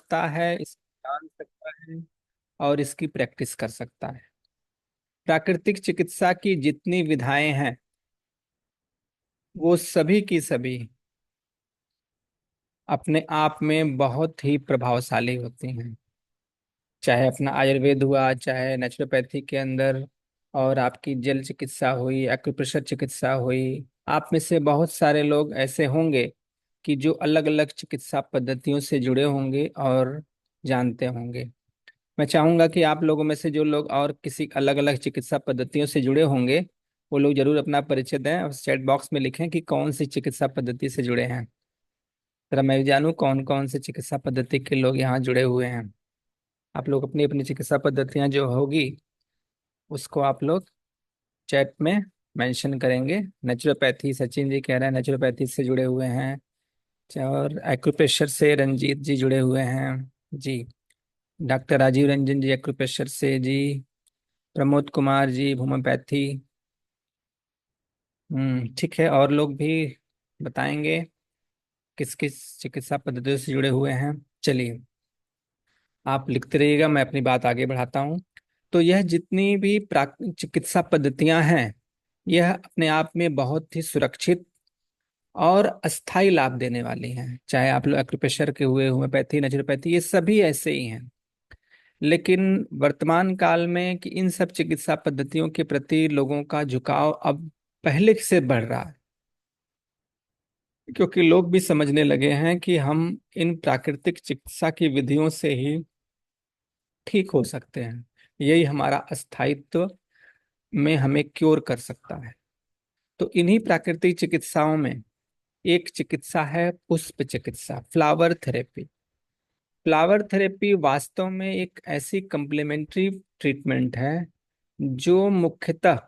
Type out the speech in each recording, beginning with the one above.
सकता है, इसको जान सकता है और इसकी प्रैक्टिस कर सकता है। प्राकृतिक चिकित्सा की जितनी विधाएं हैं वो सभी की सभी अपने आप में बहुत ही प्रभावशाली होती हैं। चाहे अपना आयुर्वेद हुआ, चाहे नेचुरोपैथी के अंदर, और आपकी जल चिकित्सा हुई, एक्यूप्रेशर चिकित्सा हुई। आप में से बहुत सारे लोग ऐसे होंगे कि जो अलग अलग चिकित्सा पद्धतियों से जुड़े होंगे और जानते होंगे। मैं चाहूंगा कि आप लोगों में से जो लोग और किसी अलग अलग चिकित्सा पद्धतियों से जुड़े होंगे वो लोग जरूर अपना परिचय दें और चैट बॉक्स में लिखें कि कौन सी चिकित्सा पद्धति से जुड़े हैं। जरा मैं भी जानूं कौन कौन से चिकित्सा पद्धति के लोग यहाँ जुड़े हुए हैं। आप लोग अपनी अपनी चिकित्सा पद्धतियां जो होगी उसको आप लोग चैट में मेंशन करेंगे। नेचुरोपैथी, सचिन जी कह रहे हैं नेचुरोपैथी से जुड़े हुए हैं। और एक्यूप्रेशर से रंजीत जी जुड़े हुए हैं जी। डॉक्टर राजीव रंजन जी एक्यूप्रेशर से जी। प्रमोद कुमार जी होम्योपैथी। ठीक है, और लोग भी बताएंगे किस किस चिकित्सा पद्धतियों से जुड़े हुए हैं। चलिए, आप लिखते रहिएगा, मैं अपनी बात आगे बढ़ाता हूँ। तो यह जितनी भी चिकित्सा पद्धतियां हैं यह अपने आप में बहुत ही सुरक्षित और अस्थाई लाभ देने वाली हैं। चाहे आप लोग एक्यूप्रेशर के हुए, होम्योपैथी, नेचुरोपैथी, ये सभी ऐसे ही हैं। लेकिन वर्तमान काल में कि इन सब चिकित्सा पद्धतियों के प्रति लोगों का झुकाव अब पहले से बढ़ रहा है, क्योंकि लोग भी समझने लगे हैं कि हम इन प्राकृतिक चिकित्सा की विधियों से ही ठीक हो सकते हैं। यही हमारा अस्थायित्व में हमें क्योर कर सकता है। तो इन्हीं प्राकृतिक चिकित्साओं में एक चिकित्सा है पुष्प चिकित्सा, फ्लावर थेरेपी। फ्लावर थेरेपी वास्तव में एक ऐसी कंप्लीमेंट्री ट्रीटमेंट है जो मुख्यतः,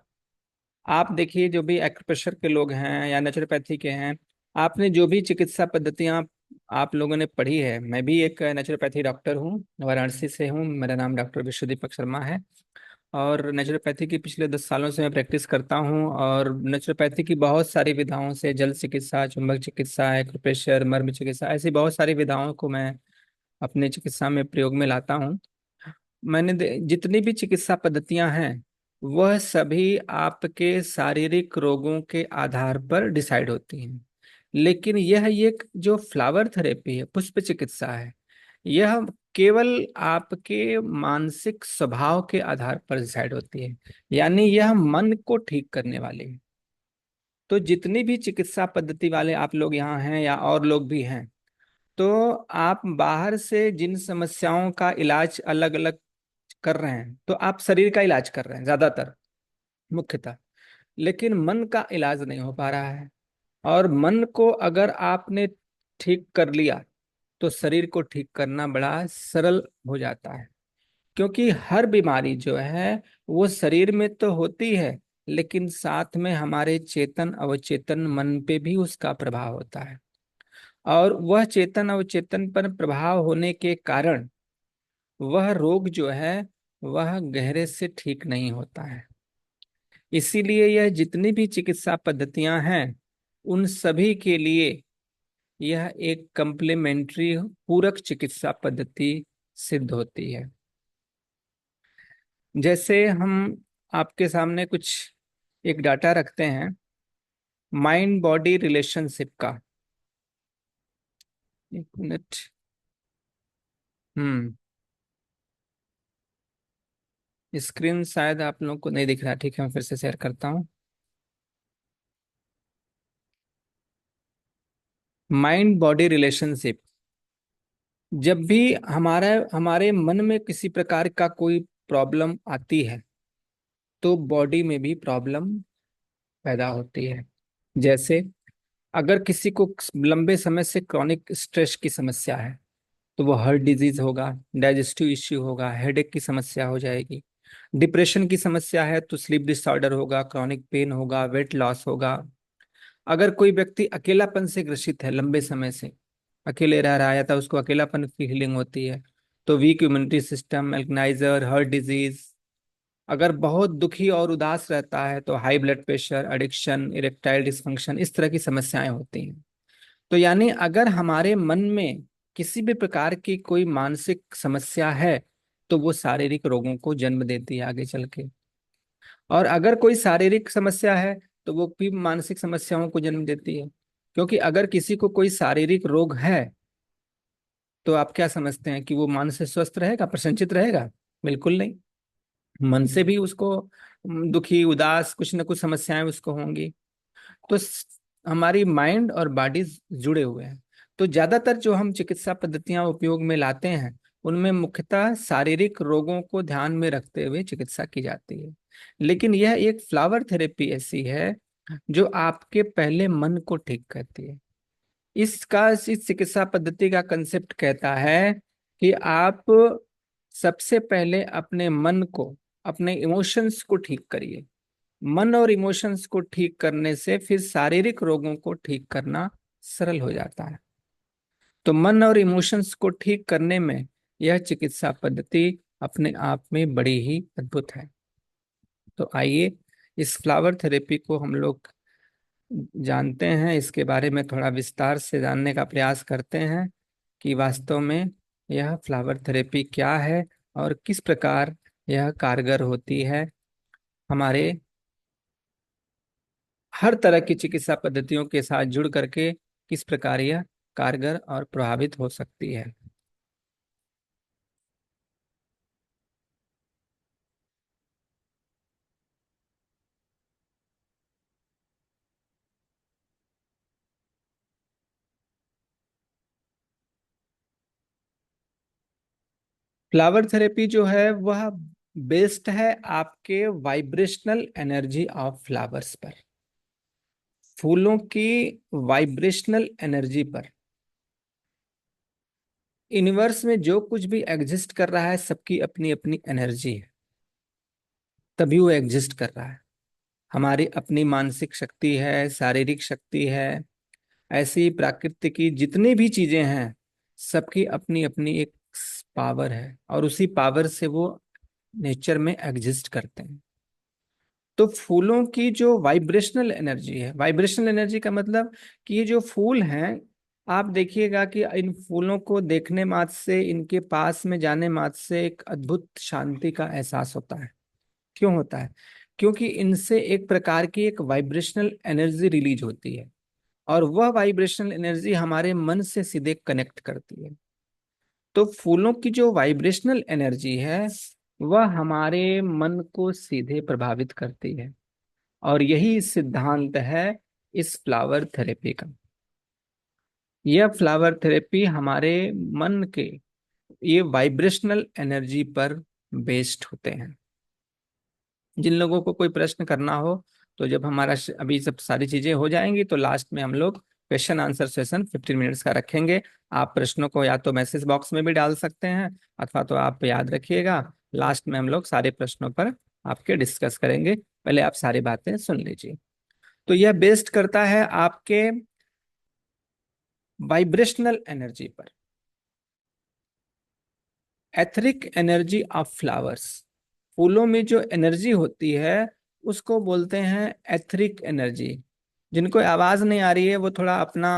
आप देखिए जो भी एक्यूप्रेशर के लोग हैं या नेचुरोपैथी के हैं, आपने जो भी चिकित्सा पद्धतियां आप लोगों ने पढ़ी है, मैं भी एक नेचुरोपैथी डॉक्टर हूँ, वाराणसी से हूँ, मेरा नाम डॉक्टर विश्वदीपक शर्मा है। और नेचुरोपैथी की पिछले 10 सालों से मैं प्रैक्टिस करता हूँ। और नेचुरोपैथी की बहुत सारी विधाओं से, जल चिकित्सा, चुंबक चिकित्सा, एक्यूप्रेशर, मर्म चिकित्सा, ऐसी बहुत सारी विधाओं को मैं अपने चिकित्सा में प्रयोग में लाता हूँ। जितनी भी चिकित्सा पद्धतियां हैं वह सभी आपके शारीरिक रोगों के आधार पर डिसाइड होती हैं। लेकिन यह एक जो फ्लावर थेरेपी है, पुष्प चिकित्सा है, यह केवल आपके मानसिक स्वभाव के आधार पर डिसाइड होती है। यानी यह मन को ठीक करने वाली है। तो जितनी भी चिकित्सा पद्धति वाले आप लोग यहाँ हैं या और लोग भी हैं, तो आप बाहर से जिन समस्याओं का इलाज अलग अलग कर रहे हैं, तो आप शरीर का इलाज कर रहे हैं ज्यादातर, मुख्यतः। लेकिन मन का इलाज नहीं हो पा रहा है। और मन को अगर आपने ठीक कर लिया तो शरीर को ठीक करना बड़ा सरल हो जाता है। क्योंकि हर बीमारी जो है वो शरीर में तो होती है, लेकिन साथ में हमारे चेतन अवचेतन मन पे भी उसका प्रभाव होता है। और वह चेतन अवचेतन पर प्रभाव होने के कारण वह रोग जो है वह गहरे से ठीक नहीं होता है। इसीलिए यह जितनी भी चिकित्सा पद्धतियां हैं उन सभी के लिए यह एक कंप्लीमेंट्री पूरक चिकित्सा पद्धति सिद्ध होती है। जैसे हम आपके सामने कुछ एक डाटा रखते हैं माइंड बॉडी रिलेशनशिप का। एक मिनट। हम्म स्क्रीन शायद आप लोग को नहीं दिख रहा, ठीक है मैं फिर से शेयर करता हूँ। माइंड बॉडी रिलेशनशिप, जब भी हमारा हमारे मन में किसी प्रकार का कोई प्रॉब्लम आती है तो बॉडी में भी प्रॉब्लम पैदा होती है। जैसे अगर किसी को लंबे समय से क्रॉनिक स्ट्रेस की समस्या है तो वो हार्ट डिजीज होगा, डाइजेस्टिव इश्यू होगा, हेडेक की समस्या हो जाएगी। डिप्रेशन की समस्या है तो स्लीप डिसऑर्डर होगा, क्रॉनिक पेन होगा, वेट लॉस होगा। अगर कोई व्यक्ति अकेलापन से ग्रसित है, लंबे समय से अकेले रह रहा है तो उसको अकेलापन की फीलिंग होती है, तो वीक इम्यूनिटी सिस्टम, एल्कनाइजर, हार्ट डिजीज। अगर बहुत दुखी और उदास रहता है तो high blood pressure, addiction, erectile dysfunction, इस तरह की समस्याएं होती हैं। तो यानी अगर हमारे मन में किसी भी प्रकार की कोई मानसिक समस्या है तो वो शारीरिक रोगों को जन्म देती है आगे चल के। और अगर कोई शारीरिक समस्या है तो वो भी मानसिक समस्याओं को जन्म देती है। क्योंकि अगर किसी को कोई शारीरिक रोग है तो आप क्या समझते हैं कि वो मन से स्वस्थ रहेगा, प्रसन्नचित रहेगा? बिल्कुल नहीं। मन से भी उसको दुखी, उदास, कुछ ना कुछ समस्याएं उसको होंगी। तो हमारी माइंड और बॉडी जुड़े हुए हैं। तो ज्यादातर जो हम चिकित्सा पद्धतियां उपयोग में लाते हैं उनमें मुख्यतः शारीरिक रोगों को ध्यान में रखते हुए चिकित्सा की जाती है। लेकिन यह एक फ्लावर थेरेपी ऐसी है जो आपके पहले मन को ठीक करती है। इस चिकित्सा पद्धति का कंसेप्ट कहता है कि आप सबसे पहले अपने मन को, अपने इमोशंस को ठीक करिए। मन और इमोशंस को ठीक करने से फिर शारीरिक रोगों को ठीक करना सरल हो जाता है। तो मन और इमोशंस को ठीक करने में यह चिकित्सा पद्धति अपने आप में बड़ी ही अद्भुत है। तो आइए इस फ्लावर थेरेपी को हम लोग जानते हैं, इसके बारे में थोड़ा विस्तार से जानने का प्रयास करते हैं कि वास्तव में यह फ्लावर थेरेपी क्या है और किस प्रकार यह कारगर होती है हमारे हर तरह की चिकित्सा पद्धतियों के साथ जुड़ करके, किस प्रकार यह कारगर और प्रभावित हो सकती है। फ्लावर थेरेपी जो है वह बेस्ड है आपके वाइब्रेशनल एनर्जी ऑफ फ्लावर्स पर, फूलों की वाइब्रेशनल एनर्जी पर। यूनिवर्स में जो कुछ भी एग्जिस्ट कर रहा है सबकी अपनी अपनी एनर्जी है, तभी वो एग्जिस्ट कर रहा है। हमारी अपनी मानसिक शक्ति है, शारीरिक शक्ति है, ऐसी प्रकृति की जितनी भी चीजें हैं सबकी अपनी अपनी एक पावर है और उसी पावर से वो नेचर में एग्जिस्ट करते हैं। तो फूलों की जो वाइब्रेशनल एनर्जी है, वाइब्रेशनल एनर्जी का मतलब कि ये जो फूल हैं, आप देखिएगा कि इन फूलों को देखने मात्र से, इनके पास में जाने मात्र से एक अद्भुत शांति का एहसास होता है। क्यों होता है? क्योंकि इनसे एक प्रकार की एक वाइब्रेशनल एनर्जी रिलीज होती है और वह वाइब्रेशनल एनर्जी हमारे मन से सीधे कनेक्ट करती है। तो फूलों की जो वाइब्रेशनल एनर्जी है वह हमारे मन को सीधे प्रभावित करती है। और यही सिद्धांत है इस फ्लावर थेरेपी का। यह फ्लावर थेरेपी हमारे मन के ये वाइब्रेशनल एनर्जी पर बेस्ड होते हैं। जिन लोगों को कोई प्रश्न करना हो तो जब हमारा अभी सब सारी चीजें हो जाएंगी तो लास्ट में हम लोग क्वेश्चन आंसर सेशन 15 मिनट्स का रखेंगे। आप प्रश्नों को या तो मैसेज बॉक्स में भी डाल सकते हैं अथवा तो आप याद रखिएगा, लास्ट में हम लोग सारे प्रश्नों पर आपके डिस्कस करेंगे। पहले आप सारी बातें सुन लीजिए। तो यह बेस्ड करता है आपके वाइब्रेशनल एनर्जी पर, एथरिक एनर्जी ऑफ फ्लावर्स। फूलों में जो एनर्जी होती है उसको बोलते हैं एथरिक एनर्जी। जिनको आवाज नहीं आ रही है वो थोड़ा अपना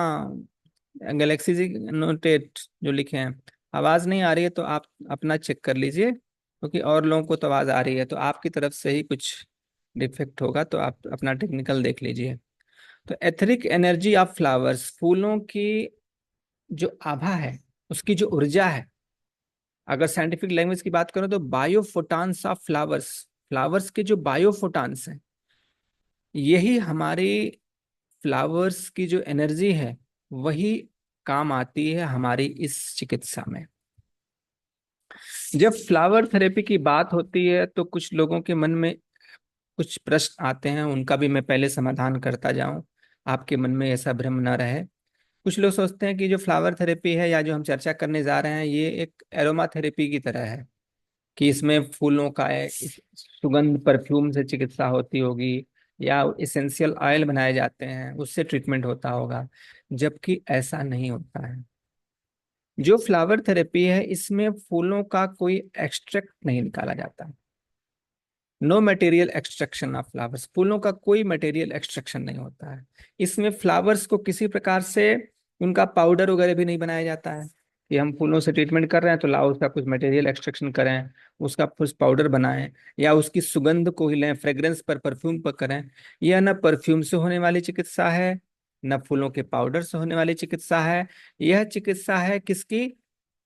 गैलेक्सी जी नोटेट जो लिखे हैं, आवाज नहीं आ रही है तो आप अपना चेक कर लीजिए, क्योंकि और लोगों को तो आवाज आ रही है, तो आपकी तरफ से ही कुछ डिफेक्ट होगा, तो आप अपना टेक्निकल देख लीजिए। तो एथरिक एनर्जी ऑफ फ्लावर्स, फूलों की जो आभा है, उसकी जो ऊर्जा है, अगर साइंटिफिक लैंग्वेज की बात करो तो बायोफोटान्स ऑफ फ्लावर्स, फ्लावर्स के जो बायोफोटान्स हैं यही हमारे फ्लावर्स की जो एनर्जी है वही काम आती है हमारी इस चिकित्सा में। जब फ्लावर थेरेपी की बात होती है तो कुछ लोगों के मन में कुछ प्रश्न आते हैं, उनका भी मैं पहले समाधान करता जाऊं, आपके मन में ऐसा भ्रम न रहे। कुछ लोग सोचते हैं कि जो फ्लावर थेरेपी है या जो हम चर्चा करने जा रहे हैं ये एक एरोमा थेरेपी की तरह है, कि इसमें फूलों का सुगंध परफ्यूम से चिकित्सा होती होगी या इसेंशियल ऑयल बनाए जाते हैं उससे ट्रीटमेंट होता होगा, जबकि ऐसा नहीं होता है। जो फ्लावर थेरेपी है इसमें फूलों का कोई एक्सट्रैक्ट नहीं निकाला जाता। No material extraction of flowers, फूलों का कोई मटेरियल एक्सट्रैक्शन नहीं होता है। इसमें फ्लावर्स को किसी प्रकार से उनका पाउडर वगैरह भी नहीं बनाया जाता है, कि हम फूलों से ट्रीटमेंट कर रहे हैं तो लाओ उसका कुछ मटेरियल एक्सट्रैक्शन करें, उसका कुछ पाउडर बनाएं, या उसकी सुगंध को ही लें, फ्रेग्रेंस पर, परफ्यूम पर करें। यह न परफ्यूम से होने वाली चिकित्सा है, न फूलों के पाउडर से होने वाली चिकित्सा है। यह चिकित्सा है किसकी?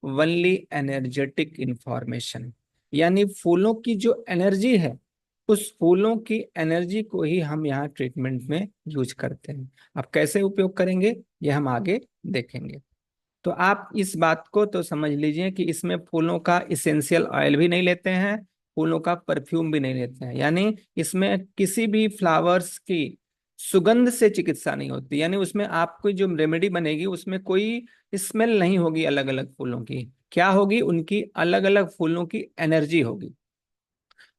वनली एनर्जेटिक इंफॉर्मेशन, यानी फूलों की जो एनर्जी है, उस फूलों की एनर्जी को ही हम यहाँ ट्रीटमेंट में यूज करते हैं। अब कैसे उपयोग करेंगे ये हम आगे देखेंगे। तो आप इस बात को तो समझ लीजिए कि इसमें फूलों का इसेंशियल ऑयल भी नहीं लेते हैं, फूलों का परफ्यूम भी नहीं लेते हैं, यानी इसमें किसी भी फ्लावर्स की सुगंध से चिकित्सा नहीं होती, यानी उसमें आपको जो रेमेडी बनेगी उसमें कोई स्मेल नहीं होगी अलग अलग फूलों की। क्या होगी? उनकी अलग अलग फूलों की एनर्जी होगी।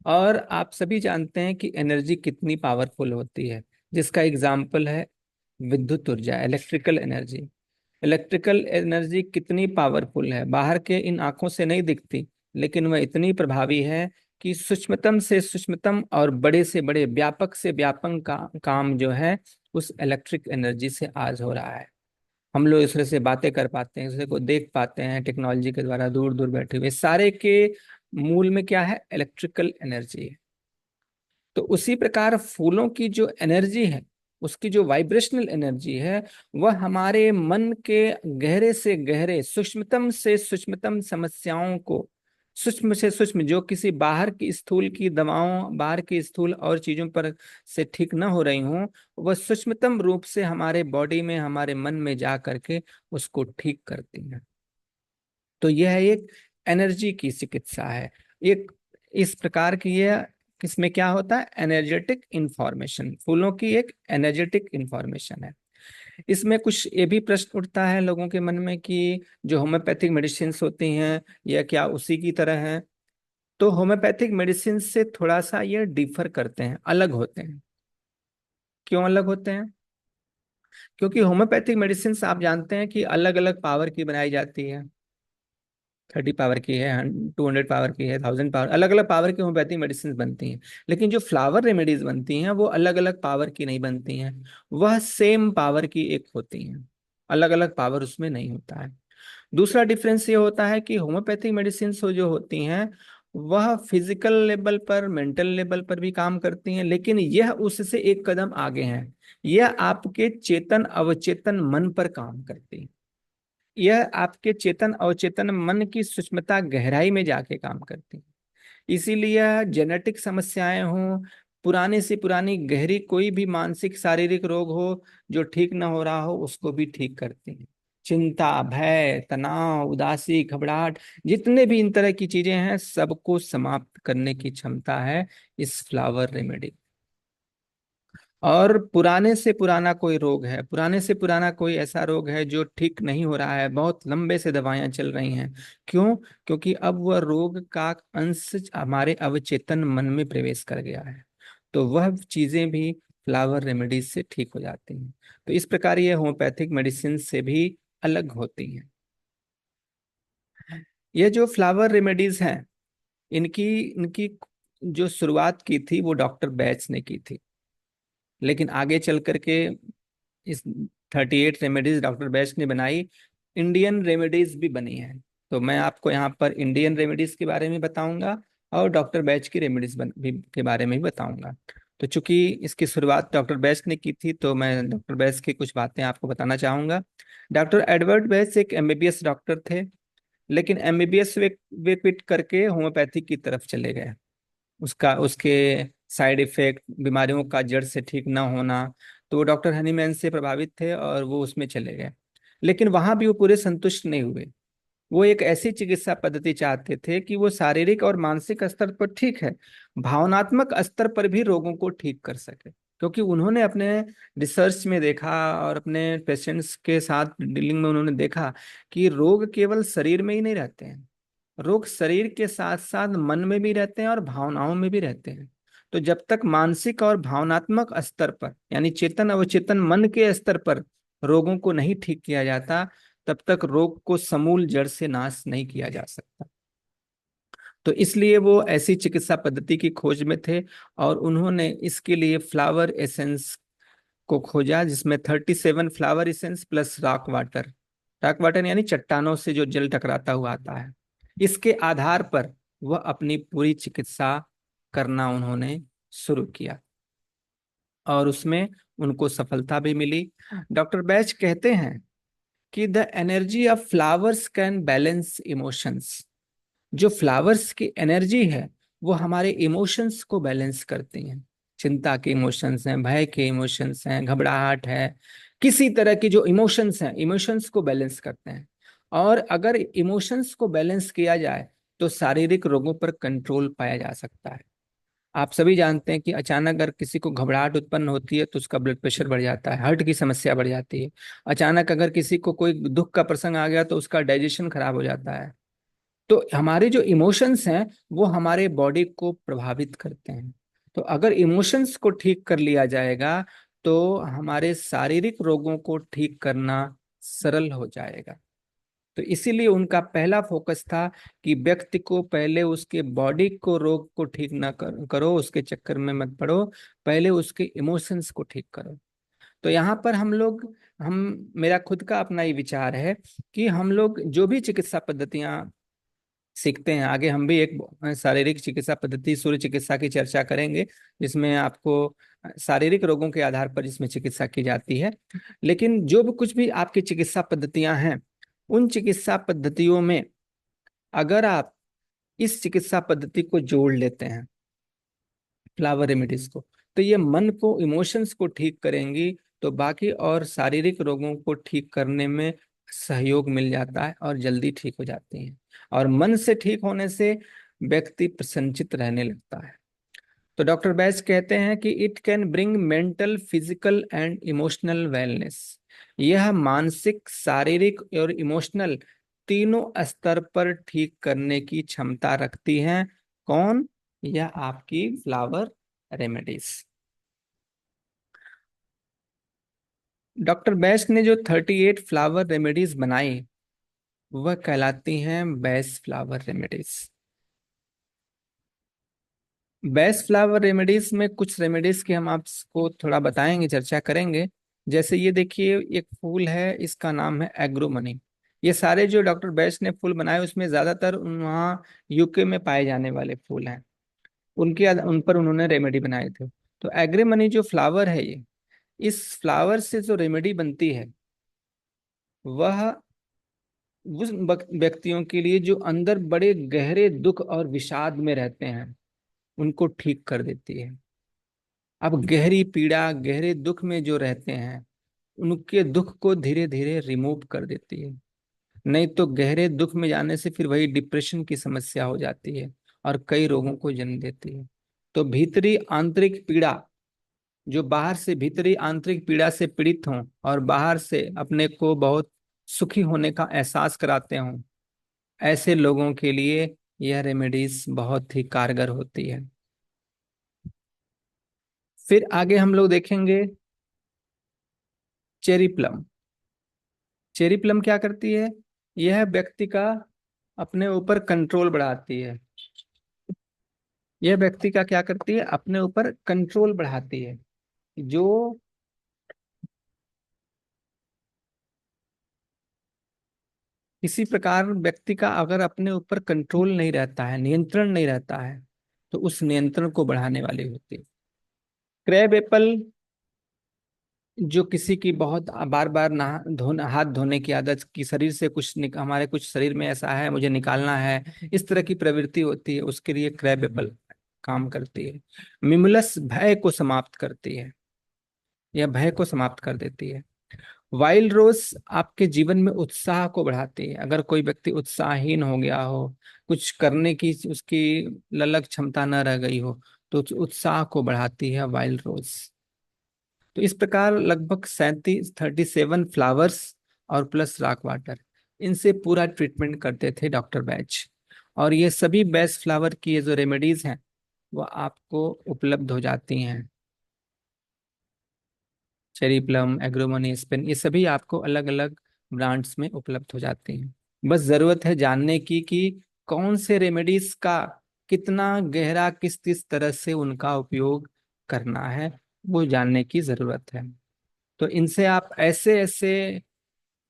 और आप सभी जानते हैं कि एनर्जी कितनी पावरफुल होती है, जिसका एग्जाम्पल है विद्युत ऊर्जा, इलेक्ट्रिकल एनर्जी। इलेक्ट्रिकल एनर्जी कितनी पावरफुल है, बाहर के इन आंखों से नहीं दिखती, लेकिन वह इतनी प्रभावी है कि सूक्ष्मतम से सूक्ष्मतम और बड़े से बड़े, व्यापक से व्यापक काम जो है उस इलेक्ट्रिक एनर्जी से आज हो रहा है। हम लोग एक दूसरे से बातें कर पाते हैं, एक दूसरे को देख पाते हैं टेक्नोलॉजी के द्वारा, दूर दूर बैठे हुए, सारे के मूल में क्या है? इलेक्ट्रिकल एनर्जी है। तो उसी प्रकार फूलों की जो एनर्जी है, उसकी जो वाइब्रेशनल एनर्जी है, वह हमारे मन के गहरे से गहरे, सूक्ष्मतम से सूक्ष्मतम समस्याओं को, सूक्ष्म से सूक्ष्म, जो किसी बाहर की स्थूल की दवाओं, बाहर की स्थूल और चीजों पर से ठीक न हो रही हूं, वह सूक्ष्मतम रूप से हमारे बॉडी में, हमारे मन में जा करके उसको ठीक करती है। तो यह एक एनर्जी की चिकित्सा है। एक इस प्रकार की यह, किसमें क्या होता है? एनर्जेटिक इंफॉर्मेशन, फूलों की एक एनर्जेटिक इंफॉर्मेशन है। इसमें कुछ ये भी प्रश्न उठता है लोगों के मन में कि जो होम्योपैथिक मेडिसिन होती हैं यह क्या उसी की तरह है? तो होम्योपैथिक मेडिसिन से थोड़ा सा ये डिफर करते हैं, अलग होते हैं। क्यों अलग होते हैं? क्योंकि होम्योपैथिक मेडिसिन आप जानते हैं कि अलग अलग पावर की बनाई जाती है। 30 पावर की है, 200 पावर की है, 1000 पावर, अलग अलग पावर की होम्योपैथिक मेडिसिन बनती हैं। लेकिन जो फ्लावर रेमेडीज बनती हैं वो अलग अलग पावर की नहीं बनती हैं, वह सेम पावर की एक होती हैं, अलग अलग पावर उसमें नहीं होता है। दूसरा डिफरेंस ये होता है कि होम्योपैथिक मेडिसिन जो होती हैं वह फिजिकल लेवल पर, मेंटल लेवल पर भी काम करती हैं, लेकिन यह उससे एक कदम आगे है। यह आपके चेतन अवचेतन मन पर काम करती है, यह आपके चेतन अवचेतन मन की सूक्ष्मता, गहराई में जाके काम करती है। इसीलिए जेनेटिक समस्याएं हों, पुराने से पुरानी गहरी कोई भी मानसिक शारीरिक रोग हो जो ठीक ना हो रहा हो, उसको भी ठीक करती हैं। चिंता, भय, तनाव, उदासी, घबराहट, जितने भी इन तरह की चीजें हैं, सबको समाप्त करने की क्षमता है इस फ्लावर रेमेडी। और पुराने से पुराना कोई रोग है, पुराने से पुराना कोई ऐसा रोग है जो ठीक नहीं हो रहा है, बहुत लंबे से दवाइयां चल रही हैं, क्यों? क्योंकि अब वह रोग का अंश हमारे अवचेतन मन में प्रवेश कर गया है, तो वह चीजें भी फ्लावर रेमेडीज से ठीक हो जाती हैं। तो इस प्रकार ये होम्योपैथिक मेडिसिन से भी अलग होती हैं। ये जो फ्लावर रेमेडीज हैं, इनकी इनकी जो शुरुआत की थी वो डॉक्टर बैच ने की थी, लेकिन आगे चल करके इस 38 रेमेडीज डॉक्टर बेस्ट ने बनाई, इंडियन रेमेडीज भी बनी हैं। तो मैं आपको यहाँ पर इंडियन रेमेडीज के बारे में बताऊंगा और डॉक्टर बैच की रेमेडीज भी के बारे में भी बताऊंगा। तो चूंकि इसकी शुरुआत डॉक्टर बेस्ट ने की थी, तो मैं डॉक्टर बेस्ट की कुछ बातें आपको बताना चाहूंगा। डॉक्टर एडवर्ड बेस्ट एक एमबीबीएस डॉक्टर थे, लेकिन एमबीबीएस वे क्विट करके होम्योपैथिक की तरफ चले गए। उसका उसके साइड इफेक्ट, बीमारियों का जड़ से ठीक ना होना, तो वो डॉक्टर हनीमैन से प्रभावित थे और वो उसमें चले गए। लेकिन वहां भी वो पूरे संतुष्ट नहीं हुए। वो एक ऐसी चिकित्सा पद्धति चाहते थे कि वो शारीरिक और मानसिक स्तर पर ठीक है, भावनात्मक स्तर पर भी रोगों को ठीक कर सके। क्योंकि उन्होंने अपने रिसर्च में देखा और अपने पेशेंट्स के साथ डीलिंग में उन्होंने देखा कि रोग केवल शरीर में ही नहीं रहते हैं, रोग शरीर के साथ साथ मन में भी रहते हैं और भावनाओं में भी रहते हैं। तो जब तक मानसिक और भावनात्मक स्तर पर, यानी चेतन अवचेतन मन के स्तर पर रोगों को नहीं ठीक किया जाता, तब तक रोग को समूल जड़ से नाश नहीं किया जा सकता। तो इसलिए वो ऐसी चिकित्सा पद्धति की खोज में थे, और उन्होंने इसके लिए फ्लावर एसेंस को खोजा, जिसमें 37 flower essence plus rock water, rock water यानी चट्टानों से जो जल टकराता हुआ आता है, इसके आधार पर वह अपनी पूरी चिकित्सा करना उन्होंने शुरू किया, और उसमें उनको सफलता भी मिली। डॉक्टर बैच कहते हैं कि the energy of flowers can balance emotions. जो फ्लावर्स की एनर्जी है वो हमारे इमोशंस को बैलेंस करती हैं। चिंता के इमोशंस हैं, भय के इमोशंस हैं, घबराहट है, किसी तरह की जो इमोशंस हैं, इमोशंस को बैलेंस करते हैं। और अगर इमोशंस को बैलेंस किया जाए तो शारीरिक रोगों पर कंट्रोल पाया जा सकता है। आप सभी जानते हैं कि अचानक अगर किसी को घबराहट उत्पन्न होती है तो उसका ब्लड प्रेशर बढ़ जाता है, हार्ट की समस्या बढ़ जाती है। अचानक अगर किसी को कोई दुख का प्रसंग आ गया तो उसका डाइजेशन खराब हो जाता है। तो हमारे जो इमोशंस हैं वो हमारे बॉडी को प्रभावित करते हैं। तो अगर इमोशंस को ठीक कर लिया जाएगा तो हमारे शारीरिक रोगों को ठीक करना सरल हो जाएगा। तो इसीलिए उनका पहला फोकस था कि व्यक्ति को पहले उसके बॉडी को, रोग को ठीक ना करो, उसके चक्कर में मत पड़ो, पहले उसके इमोशंस को ठीक करो। तो यहाँ पर हम मेरा खुद का अपना ही विचार है कि हम लोग जो भी चिकित्सा पद्धतियां सीखते हैं, आगे हम भी एक शारीरिक चिकित्सा पद्धति सूर्य चिकित्सा की चर्चा करेंगे, जिसमें आपको शारीरिक रोगों के आधार पर जिसमें चिकित्सा की जाती है। लेकिन जो भी कुछ भी आपकी चिकित्सा पद्धतियां हैं, उन चिकित्सा पद्धतियों में अगर आप इस चिकित्सा पद्धति को जोड़ लेते हैं, फ्लावर रेमेडीज को, तो ये मन को, इमोशंस को ठीक करेंगी, तो बाकी और शारीरिक रोगों को ठीक करने में सहयोग मिल जाता है और जल्दी ठीक हो जाती हैं। और मन से ठीक होने से व्यक्ति प्रसन्नचित रहने लगता है। तो डॉक्टर बैस कहते हैं कि it can bring mental, physical and emotional wellness. यह मानसिक, शारीरिक और इमोशनल तीनों स्तर पर ठीक करने की क्षमता रखती हैं। कौन? यह आपकी फ्लावर रेमेडीज। डॉक्टर बैस ने जो 38 फ्लावर रेमेडीज बनाई वह कहलाती हैं best flower remedies. Best flower remedies में कुछ रेमेडीज की हम आपको थोड़ा बताएंगे, चर्चा करेंगे। जैसे ये देखिए, एक फूल है, इसका नाम है एग्रोमनी। ये सारे जो डॉक्टर बेस्ट ने फूल बनाए उसमें ज्यादातर वहाँ यूके में पाए जाने वाले फूल हैं, उन पर उन्होंने रेमेडी बनाए थे। तो एग्रीमनी जो फ्लावर है, ये इस फ्लावर से जो रेमेडी बनती है वह उस व्यक्तियों के लिए जो अंदर बड़े गहरे दुख और विषाद में रहते हैं उनको ठीक कर देती है। अब गहरी पीड़ा, गहरे दुख में जो रहते हैं उनके दुख को धीरे धीरे रिमूव कर देती है। नहीं तो गहरे दुख में जाने से फिर वही डिप्रेशन की समस्या हो जाती है और कई रोगों को जन्म देती है। तो भीतरी आंतरिक पीड़ा, जो बाहर से भीतरी आंतरिक पीड़ा से पीड़ित हों और बाहर से अपने को बहुत सुखी होने का एहसास कराते हों, ऐसे लोगों के लिए यह रेमेडीज बहुत ही कारगर होती है। फिर आगे हम लोग देखेंगे चेरी प्लम। चेरी प्लम क्या करती है? यह व्यक्ति का अपने ऊपर कंट्रोल बढ़ाती है। यह व्यक्ति का क्या करती है? अपने ऊपर कंट्रोल बढ़ाती है। जो किसी प्रकार व्यक्ति का अगर अपने ऊपर कंट्रोल नहीं रहता है, नियंत्रण नहीं रहता है, तो उस नियंत्रण को बढ़ाने वाली होती है। क्रैब एप्पल, जो किसी की बहुत बार बार नहा धोना, हाथ धोने की आदत, की शरीर से हमारे कुछ शरीर में ऐसा है मुझे निकालना है, इस तरह की प्रवृत्ति होती है, उसके लिए क्रैब एप्पल काम करती है। मिमुलस भय को समाप्त करती है, यह भय को समाप्त कर देती है। वाइल्ड रोज आपके जीवन में उत्साह को बढ़ाती है। अगर कोई व्यक्ति उत्साहहीन हो गया हो, कुछ करने की उसकी ललक क्षमता न रह गई हो, तो उस उत्साह को बढ़ाती है वाइल्ड रोज। तो इस प्रकार लगभग 37 फ्लावर्स और प्लस रॉक वाटर, इनसे पूरा ट्रीटमेंट करते थे डॉक्टर बैच। और ये सभी बेस्ट फ्लावर की ये जो रेमेडीज हैं वो आपको उपलब्ध हो जाती हैं। चेरी प्लम, एग्रोमनी, स्पेन, ये सभी आपको अलग अलग ब्रांड्स में उपलब्ध हो जाते हैं। बस जरूरत है जानने की कि कौन से रेमेडीज का कितना गहरा, किस किस तरह से उनका उपयोग करना है, वो जानने की जरूरत है। तो इनसे आप ऐसे ऐसे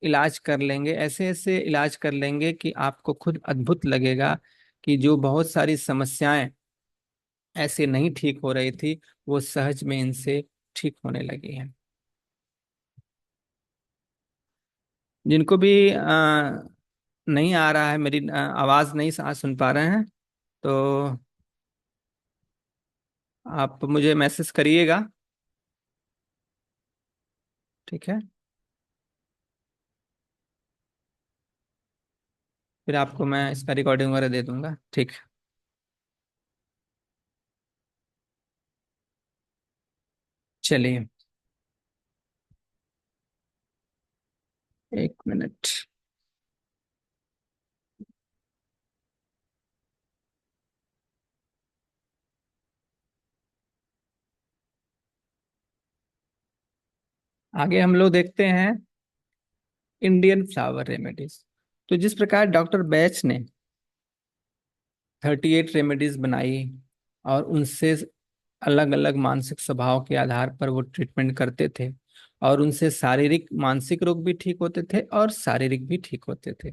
इलाज कर लेंगे, ऐसे ऐसे इलाज कर लेंगे कि आपको खुद अद्भुत लगेगा कि जो बहुत सारी समस्याएं ऐसे नहीं ठीक हो रही थी, वो सहज में इनसे ठीक होने लगी हैं। जिनको भी नहीं आ रहा है, मेरी आवाज नहीं सुन पा रहे हैं, तो आप मुझे मैसेज करिएगा। ठीक है, फिर आपको मैं इसका रिकॉर्डिंग वगैरह दे दूंगा। ठीक है, चलिए। 1 मिनट। आगे हम लोग देखते हैं इंडियन फ्लावर रेमेडीज। तो जिस प्रकार डॉक्टर बैच ने 38 रेमेडीज बनाई और उनसे अलग अलग मानसिक स्वभाव के आधार पर वो ट्रीटमेंट करते थे, और उनसे शारीरिक मानसिक रोग भी ठीक होते थे और शारीरिक भी ठीक होते थे,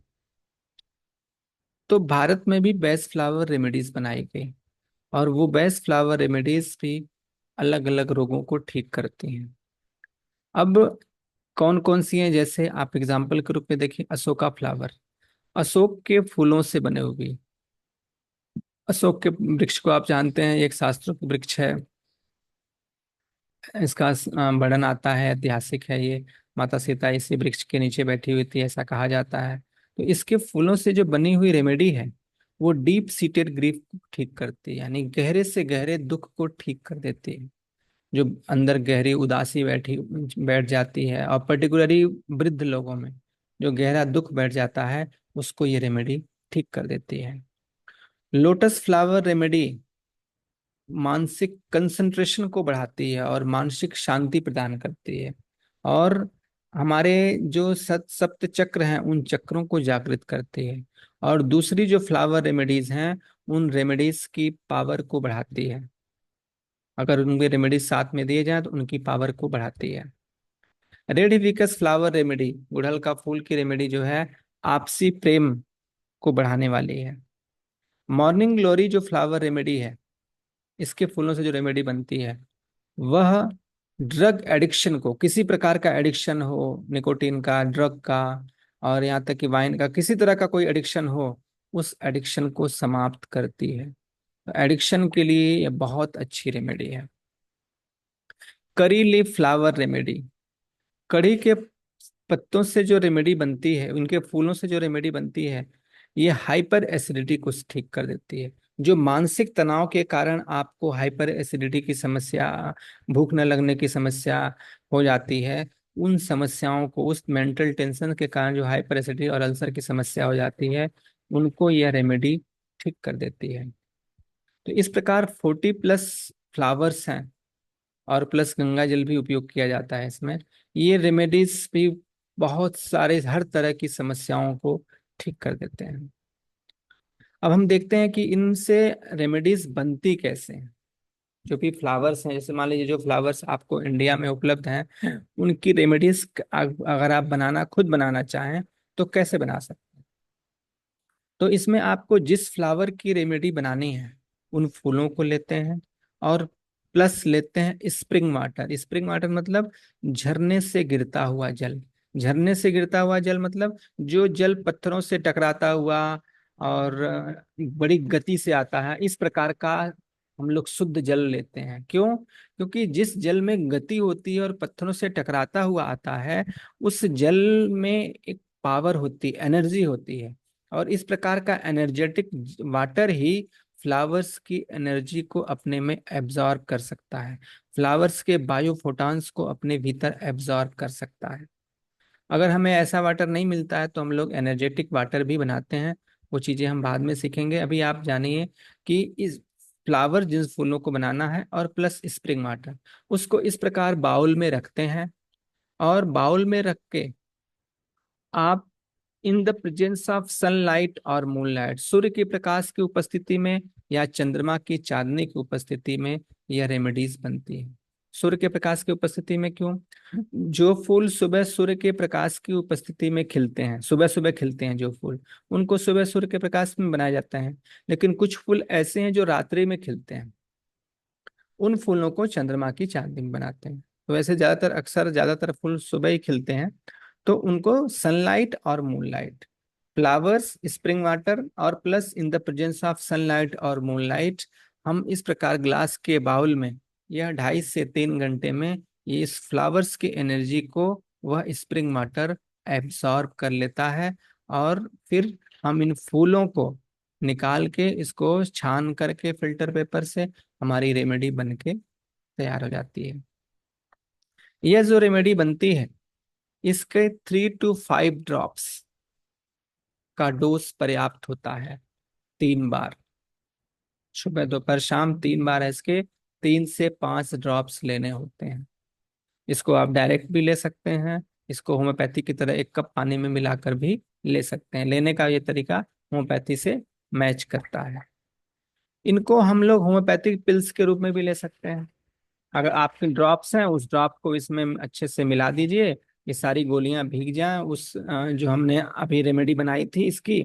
तो भारत में भी बेस्ट फ्लावर रेमेडीज बनाई गई, और वो बेस्ट फ्लावर रेमेडीज भी अलग अलग रोगों को ठीक करती हैं। अब कौन कौन सी हैं, जैसे आप एग्जाम्पल के रूप में देखिए, अशोका फ्लावर। अशोक के फूलों से बने हुए, अशोक के वृक्ष को आप जानते हैं, ये एक शास्त्रों की वृक्ष है। इसका वर्णन आता है, ऐतिहासिक है ये। माता सीता इसी वृक्ष के नीचे बैठी हुई थी, ऐसा कहा जाता है। तो इसके फूलों से जो बनी हुई रेमेडी है, वो डीप सीटेड ग्रीफ को ठीक करती है, यानी गहरे से गहरे दुख को ठीक कर देती है। जो अंदर गहरी उदासी बैठ जाती है, और पर्टिकुलरली वृद्ध लोगों में जो गहरा दुख बैठ जाता है, उसको ये रेमेडी ठीक कर देती है। लोटस फ्लावर रेमेडी मानसिक कंसंट्रेशन को बढ़ाती है और मानसिक शांति प्रदान करती है, और हमारे जो सप्त चक्र हैं, उन चक्रों को जागृत करती है। और दूसरी जो फ्लावर रेमेडीज हैं, उन रेमेडीज की पावर को बढ़ाती है। अगर उनके रेमेडीज साथ में दिए जाए तो उनकी पावर को बढ़ाती है। रेड हिबिस्कस फ्लावर रेमेडी, गुड़हल का फूल की रेमेडी जो है, आपसी प्रेम को बढ़ाने वाली है। मॉर्निंग ग्लोरी जो फ्लावर रेमेडी है, इसके फूलों से जो रेमेडी बनती है, वह ड्रग एडिक्शन को, किसी प्रकार का एडिक्शन हो, निकोटीन का, ड्रग का, और यहाँ तक कि वाइन का, किसी तरह का कोई एडिक्शन हो, उस एडिक्शन को समाप्त करती है। तो एडिक्शन के लिए यह बहुत अच्छी रेमेडी है। करी लीफ फ्लावर रेमेडी, कड़ी के पत्तों से जो रेमेडी बनती है, उनके फूलों से जो रेमेडी बनती है, ये हाइपर एसिडिटी को ठीक कर देती है। जो मानसिक तनाव के कारण आपको हाइपर एसिडिटी की समस्या, भूख न लगने की समस्या हो जाती है, उन समस्याओं को, उस मेंटल टेंशन के कारण जो हाइपर एसिडिटी और अल्सर की समस्या हो जाती है, उनको यह रेमेडी ठीक कर देती है। तो इस प्रकार 40+ फ्लावर्स हैं, और प्लस गंगा जल भी उपयोग किया जाता है इसमें। ये रेमेडीज भी बहुत सारे हर तरह की समस्याओं को ठीक कर देते हैं। अब हम देखते हैं कि इनसे रेमेडीज बनती कैसे हैं। जो भी फ्लावर्स हैं, जैसे मान लीजिए जो फ्लावर्स आपको इंडिया में उपलब्ध हैं, उनकी रेमेडीज अगर आप खुद बनाना चाहें, तो कैसे बना सकते हैं। तो इसमें आपको जिस फ्लावर की रेमेडी बनानी है, उन फूलों को लेते हैं, और प्लस लेते हैं स्प्रिंग वाटर। स्प्रिंग वाटर मतलब झरने से गिरता हुआ जल। झरने से गिरता हुआ जल मतलब जो जल पत्थरों से टकराता हुआ और बड़ी गति से आता है, इस प्रकार का हम लोग शुद्ध जल लेते हैं। क्यों? क्योंकि जिस जल में गति होती है और पत्थरों से टकराता हुआ आता है, उस जल में एक पावर होती, एनर्जी होती है, और इस प्रकार का एनर्जेटिक वाटर ही फ्लावर्स की एनर्जी को अपने में एब्जॉर्ब कर सकता है, फ्लावर्स के बायो फोटॉन्स को अपने भीतर एब्जॉर्ब कर सकता है। अगर हमें ऐसा वाटर नहीं मिलता है, तो हम लोग एनर्जेटिक वाटर भी बनाते हैं। वो चीज़ें हम बाद में सीखेंगे। अभी आप जानिए कि इस फ्लावर जिस फूलों को बनाना है, और प्लस स्प्रिंग वाटर, उसको इस प्रकार बाउल में रखते हैं, और बाउल में रख के आप in the presence of sunlight और मूनलाइट, सूर्य के प्रकाश की उपस्थिति में या चंद्रमा की चांदनी की उपस्थिति में, यह रेमेडीज बनती है। सूर्य के प्रकाश की उपस्थिति में। क्यों? जो फूल सुबह सूर्य के प्रकाश की उपस्थिति में खिलते हैं, सुबह सुबह खिलते हैं जो फूल, उनको सुबह सूर्य के प्रकाश में बनाया जाता है। लेकिन कुछ फूल ऐसे हैं जो रात्रि में खिलते हैं, उन फूलों को चंद्रमा की चांदनी में बनाते हैं। तो वैसे ज्यादातर अक्सर ज्यादातर फूल सुबह ही खिलते हैं, तो उनको सनलाइट और मूनलाइट, फ्लावर्स स्प्रिंग वाटर और plus in the presence of sunlight और मूनलाइट, हम इस प्रकार ग्लास के बाउल में यह 2.5 से 3 घंटे में ये इस फ्लावर्स की एनर्जी को वह स्प्रिंग वाटर एब्सॉर्ब कर लेता है। और फिर हम इन फूलों को निकाल के इसको छान करके फिल्टर पेपर से हमारी रेमेडी बन के तैयार हो जाती है। यह जो रेमेडी बनती है, इसके 3 to 5 ड्रॉप्स का डोज पर्याप्त होता है। 3 बार, सुबह दोपहर शाम 3 बार है, इसके 3 से 5 ड्रॉप्स लेने होते हैं। इसको आप डायरेक्ट भी ले सकते हैं, इसको होम्योपैथी की तरह 1 कप पानी में मिलाकर भी ले सकते हैं। लेने का ये तरीका होम्योपैथी से मैच करता है। इनको हम लोग होम्योपैथिक पिल्स के रूप में भी ले सकते हैं। अगर आपके ड्रॉप्स हैं, उस ड्रॉप को इसमें अच्छे से मिला दीजिए, ये सारी गोलियां भीग जाएं उस जो हमने अभी रेमेडी बनाई थी इसकी।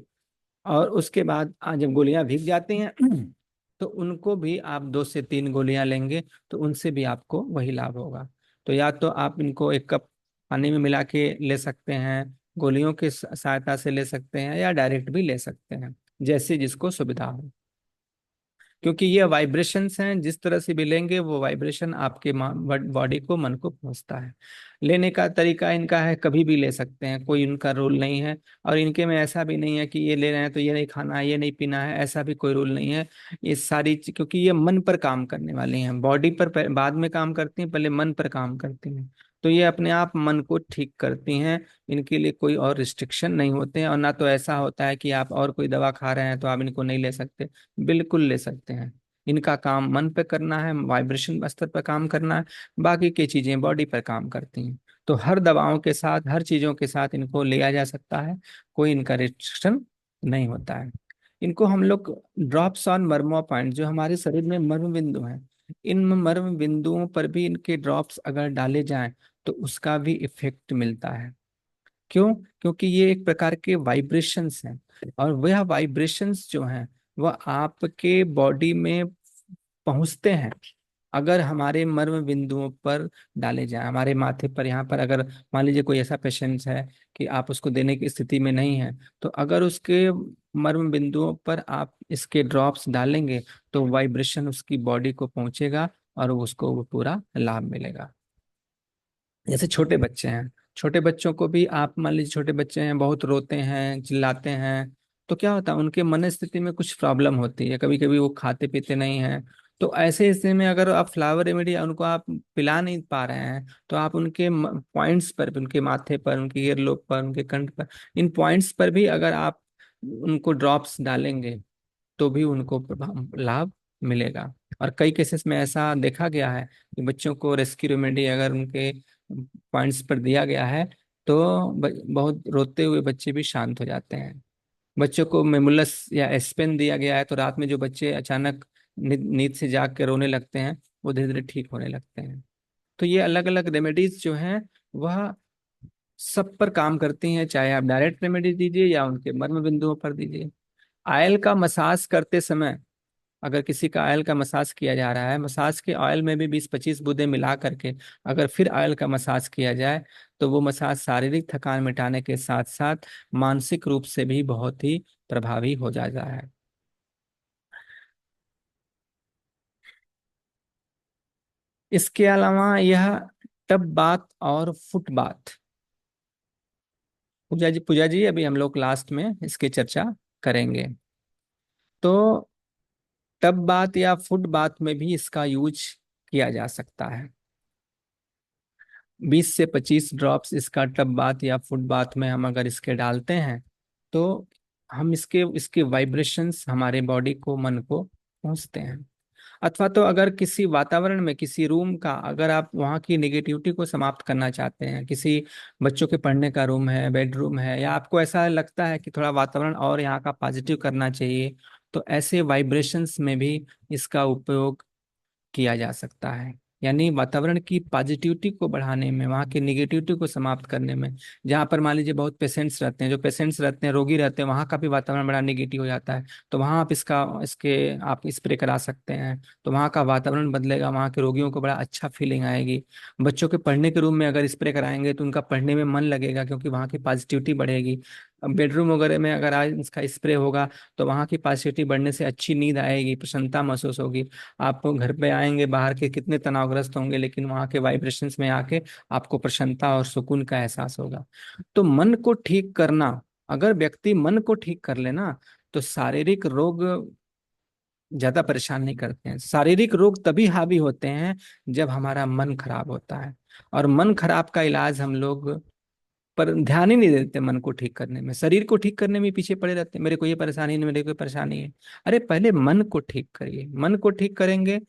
और उसके बाद जब गोलियां भीग जाती हैं तो उनको भी आप 2 से 3 गोलियां लेंगे, तो उनसे भी आपको वही लाभ होगा। तो या तो आप इनको 1 कप पानी में मिला के ले सकते हैं, गोलियों की सहायता से ले सकते हैं, या डायरेक्ट भी ले सकते हैं, जैसे जिसको सुविधा हो। क्योंकि ये वाइब्रेशंस हैं, जिस तरह से भी लेंगे वो वाइब्रेशन आपके बॉडी को, मन को पहुंचता है। लेने का तरीका इनका है, कभी भी ले सकते हैं, कोई इनका रूल नहीं है। और इनके में ऐसा भी नहीं है कि ये ले रहे हैं तो ये नहीं खाना है, ये नहीं पीना है, ऐसा भी कोई रूल नहीं है। ये सारी क्योंकि ये मन पर काम करने वाली हैं, बॉडी पर बाद में काम करती हैं, पहले मन पर काम करती हैं। तो ये अपने आप मन को ठीक करती हैं, इनके लिए कोई और रिस्ट्रिक्शन नहीं होते हैं। और ना तो ऐसा होता है कि आप और कोई दवा खा रहे हैं तो आप इनको नहीं ले सकते, बिल्कुल ले सकते हैं। इनका काम मन पे करना है, वाइब्रेशन स्तर पर काम करना है, बाकी की चीजें बॉडी पर काम करती हैं। तो हर दवाओं के साथ, हर चीजों के साथ इनको लिया जा सकता है, कोई इनका रिस्ट्रिक्शन नहीं होता है। इनको हम लोग ड्रॉप्स ऑन मर्मो पॉइंट, जो हमारे शरीर में मर्म बिंदु हैं, इन मर्म बिंदुओं पर भी इनके ड्रॉप्स अगर डाले जाएं तो उसका भी इफेक्ट मिलता है। क्यों? क्योंकि ये एक प्रकार के वाइब्रेशंस हैं, और वह वाइब्रेशंस जो हैं वह आपके बॉडी में पहुंचते हैं अगर हमारे मर्म बिंदुओं पर डाले जाएं। हमारे माथे पर, यहाँ पर अगर मान लीजिए कोई ऐसा पेशेंट है कि आप उसको देने की स्थिति में नहीं है, तो अगर उसके मर्म बिंदुओं पर आप इसके ड्रॉप्स डालेंगे तो वाइब्रेशन उसकी बॉडी को पहुंचेगा और उसको वो पूरा लाभ मिलेगा। जैसे छोटे बच्चे हैं, छोटे बच्चों को भी आप मान लीजिए, छोटे बच्चे हैं, बहुत रोते हैं, चिल्लाते हैं, तो क्या होता है, उनके मन स्थिति में कुछ प्रॉब्लम होती है, कभी कभी वो खाते पीते नहीं हैं। तो ऐसे स्थिति में अगर आप फ्लावर रेमेडी उनको आप पिला नहीं पा रहे हैं, तो आप उनके पॉइंट्स पर, उनके माथे पर, उनके ईयरलोब पर, उनके कंठ पर, इन पॉइंट्स पर भी अगर आप उनको ड्रॉप्स डालेंगे तो भी उनको लाभ मिलेगा। और कई केसेस में ऐसा देखा गया है कि बच्चों को रेस्क्यू रेमेडी अगर उनके पॉइंट्स पर दिया गया है तो बहुत रोते हुए बच्चे भी शांत हो जाते हैं। बच्चों को मेमुलस या एस्पेन दिया गया है तो रात में जो बच्चे अचानक नींद से जाग के रोने लगते हैं, वो धीरे धीरे ठीक होने लगते हैं। तो ये अलग अलग रेमेडीज जो हैं वह सब पर काम करती हैं, चाहे आप डायरेक्ट रेमेडी दीजिए या उनके मर्म बिंदुओं पर दीजिए। आयल का मसाज करते समय, अगर किसी का ऑयल का मसाज किया जा रहा है, मसाज के ऑयल में भी 20-25 बूंदे मिला करके अगर फिर ऑयल का मसाज किया जाए, तो वो मसाज शारीरिक थकान मिटाने के साथ साथ मानसिक रूप से भी बहुत ही प्रभावी हो जाता है। इसके अलावा यह टब बाथ और फुट बाथ, पूजा जी अभी हम लोग लास्ट में इसकी चर्चा करेंगे। तो टब बाथ या फुट बाथ में भी इसका यूज किया जा सकता है। 20 से 25 ड्रॉप्स इसका टब बाथ या फुट बाथ में हम अगर इसके डालते हैं, तो हम इसके इसके वाइब्रेशंस हमारे बॉडी को, मन को पहुंचते हैं। अथवा तो अगर किसी वातावरण में, किसी रूम का, अगर आप वहाँ की नेगेटिविटी को समाप्त करना चाहते हैं, किसी बच्चों के पढ़ने का रूम है, बेडरूम है, या आपको ऐसा लगता है कि थोड़ा वातावरण और यहाँ का पॉजिटिव करना चाहिए, तो ऐसे वाइब्रेशंस में भी इसका उपयोग किया जा सकता है। यानी वातावरण की पॉजिटिविटी को बढ़ाने में, वहाँ की निगेटिविटी को समाप्त करने में। जहाँ पर मान लीजिए बहुत पेशेंट्स रहते हैं, जो पेशेंट्स रहते हैं, रोगी रहते हैं, वहाँ का भी वातावरण बड़ा निगेटिव हो जाता है, तो वहाँ आप इसके आप स्प्रे करा सकते हैं। तो वहाँ का वातावरण बदलेगा, वहाँ के रोगियों को बड़ा अच्छा फीलिंग आएगी। बच्चों के पढ़ने के रूम में अगर स्प्रे कराएंगे तो उनका पढ़ने में मन लगेगा, क्योंकि वहाँ की पॉजिटिविटी बढ़ेगी। अब बेडरूम वगैरह में अगर आज इसका स्प्रे होगा तो वहाँ की पॉजिटिविटी बढ़ने से अच्छी नींद आएगी, प्रसन्नता महसूस होगी। आप घर पे आएंगे, बाहर के कितने तनावग्रस्त होंगे, लेकिन वहाँ के वाइब्रेशंस में आके आपको प्रसन्नता और सुकून का एहसास होगा। तो मन को ठीक करना, अगर व्यक्ति मन को ठीक कर लेना, तो शारीरिक रोग ज्यादा परेशान नहीं करते हैं। शारीरिक रोग तभी हावी होते हैं जब हमारा मन खराब होता है, और मन खराब का इलाज हम लोग पर ध्यान ही नहीं देते। मन को ठीक करने में, शरीर को ठीक करने में पीछे पड़े रहते हैं, मेरे को ये परेशानी नहीं, मेरे को ये परेशानी है। अरे पहले मन को ठीक करिए, मन को ठीक करेंगे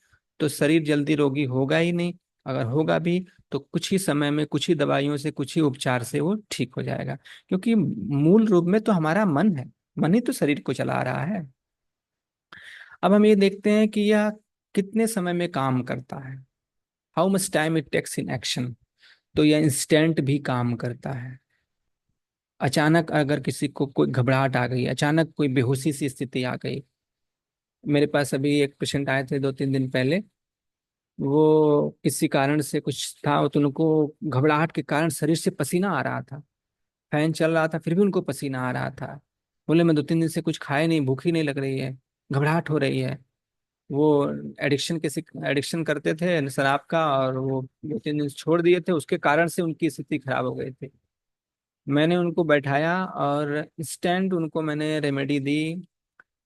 तो शरीर जल्दी रोगी होगा ही नहीं। अगर होगा भी तो कुछ ही समय में, कुछ ही दवाइयों से, कुछ ही उपचार से वो ठीक हो जाएगा। क्योंकि मूल रूप में तो हमारा मन है, मन ही तो शरीर को चला रहा है। अब हम ये देखते हैं कि यह कितने समय में काम करता है, how much time it takes in action. तो यह इंस्टेंट भी काम करता है। अचानक अगर किसी को कोई घबराहट आ गई, अचानक कोई बेहोशी सी स्थिति आ गई। मेरे पास अभी एक पेशेंट आए थे 2-3 दिन पहले। वो किसी कारण से कुछ था, तो उनको घबराहट के कारण शरीर से पसीना आ रहा था। फैन चल रहा था फिर भी उनको पसीना आ रहा था। बोले मैं 2-3 दिन से कुछ खाए नहीं, भूख ही नहीं लग रही है, घबराहट हो रही है। वो एडिक्शन करते थे शराब का, और वो 2-3 दिन छोड़ दिए थे, उसके कारण से उनकी स्थिति खराब हो गई थी। मैंने उनको बैठाया और इंस्टेंट उनको मैंने रेमेडी दी।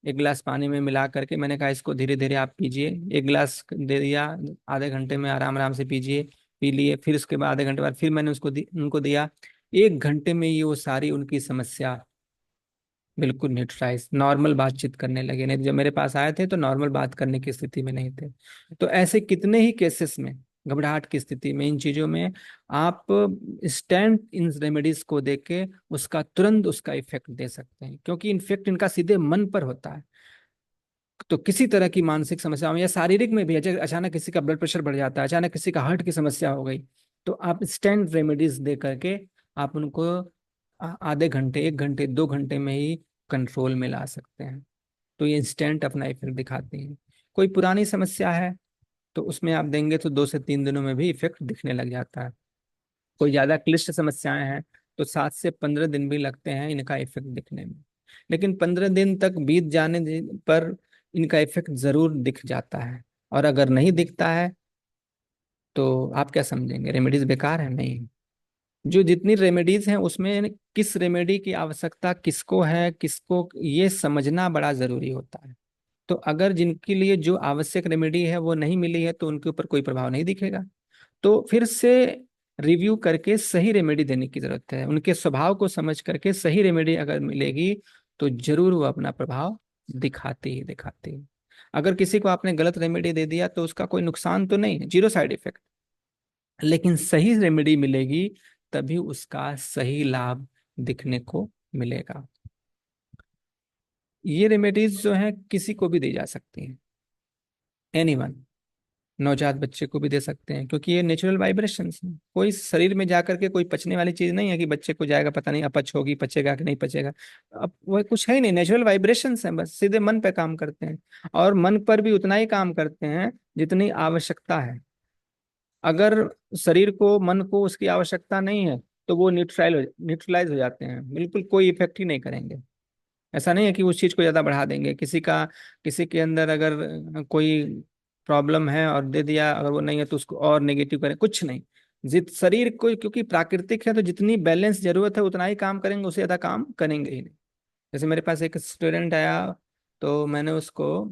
एक गिलास पानी में मिला करके मैंने कहा इसको धीरे धीरे आप पीजिए। एक गिलास दे दिया, आधे घंटे में आराम आराम से पीजिए। पी लिए, फिर उसके बाद आधे घंटे बाद फिर मैंने उनको दिया। 1 घंटे में ये वो सारी उनकी समस्या बिल्कुल न्यूट्रलाइज, नॉर्मल बातचीत करने लगे। नहीं तो जब मेरे पास आए थे तो नॉर्मल बात करने की स्थिति में नहीं थे। तो ऐसे कितने ही केसेस में, घबराहट की स्थिति में, इन चीजों में आप इंस्टेंट इन रेमेडीज को देके उसका तुरंत उसका इफेक्ट दे सकते हैं, क्योंकि इन्फेक्ट इनका सीधे मन पर होता है। तो किसी तरह की मानसिक समस्या में या शारीरिक में भी, अचानक किसी का ब्लड प्रेशर बढ़ जाता है, अचानक किसी का हार्ट की समस्या हो गई, तो आप इंस्टेंट रेमेडीज दे करके आप उनको आधे घंटे, 1 घंटे, 2 घंटे में ही कंट्रोल में ला सकते हैं। तो ये इंस्टेंट अपना इफेक्ट दिखाते हैं। कोई पुरानी समस्या है तो उसमें आप देंगे तो 2 से 3 दिनों में भी इफेक्ट दिखने लग जाता है। कोई ज्यादा क्लिष्ट समस्याएं हैं तो 7 से 15 दिन भी लगते हैं इनका इफेक्ट दिखने में। लेकिन 15 दिन तक बीत जाने पर इनका इफेक्ट जरूर दिख जाता है। और अगर नहीं दिखता है तो आप क्या समझेंगे, रेमेडीज बेकार है? नहीं। जो जितनी रेमेडीज हैं उसमें किस रेमेडी की आवश्यकता किसको है, किसको, ये समझना बड़ा जरूरी होता है। तो अगर जिनके लिए जो आवश्यक रेमेडी है वो नहीं मिली है तो उनके ऊपर कोई प्रभाव नहीं दिखेगा। तो फिर से रिव्यू करके सही रेमेडी देने की जरूरत है। उनके स्वभाव को समझ करके सही रेमेडी अगर मिलेगी तो जरूर वो अपना प्रभाव दिखाती ही दिखाती है। अगर किसी को आपने गलत रेमेडी दे दिया तो उसका कोई नुकसान तो नहीं है, जीरो साइड इफेक्ट। लेकिन सही रेमेडी मिलेगी तभी उसका सही लाभ दिखने को मिलेगा। ये रेमेडीज जो है किसी को भी दी जा सकती हैं, एनीवन। नवजात बच्चे को भी दे सकते हैं, क्योंकि ये नेचुरल वाइब्रेशंस हैं। कोई शरीर में जाकर के कोई पचने वाली चीज नहीं है कि बच्चे को जाएगा, पता नहीं अपच होगी, पचेगा कि नहीं पचेगा। अब वह कुछ है ही नहीं, नेचुरल वाइब्रेशंस हैं, बस सीधे मन पे काम करते हैं। और मन पर भी उतना ही काम करते हैं जितनी आवश्यकता है। अगर शरीर को, मन को उसकी आवश्यकता नहीं है तो वो न्यूट्रलाइज हो जाते हैं, बिल्कुल कोई इफेक्ट ही नहीं करेंगे। ऐसा नहीं है कि उस चीज को ज्यादा बढ़ा देंगे। किसी के अंदर अगर कोई प्रॉब्लम है और दे दिया, अगर वो नहीं है तो उसको और नेगेटिव करें, कुछ नहीं। जित शरीर को, क्योंकि प्राकृतिक है तो जितनी बैलेंस जरूरत है उतना ही काम करेंगे, उससे ज्यादा काम करेंगे ही नहीं। जैसे मेरे पास एक स्टूडेंट आया, तो मैंने उसको,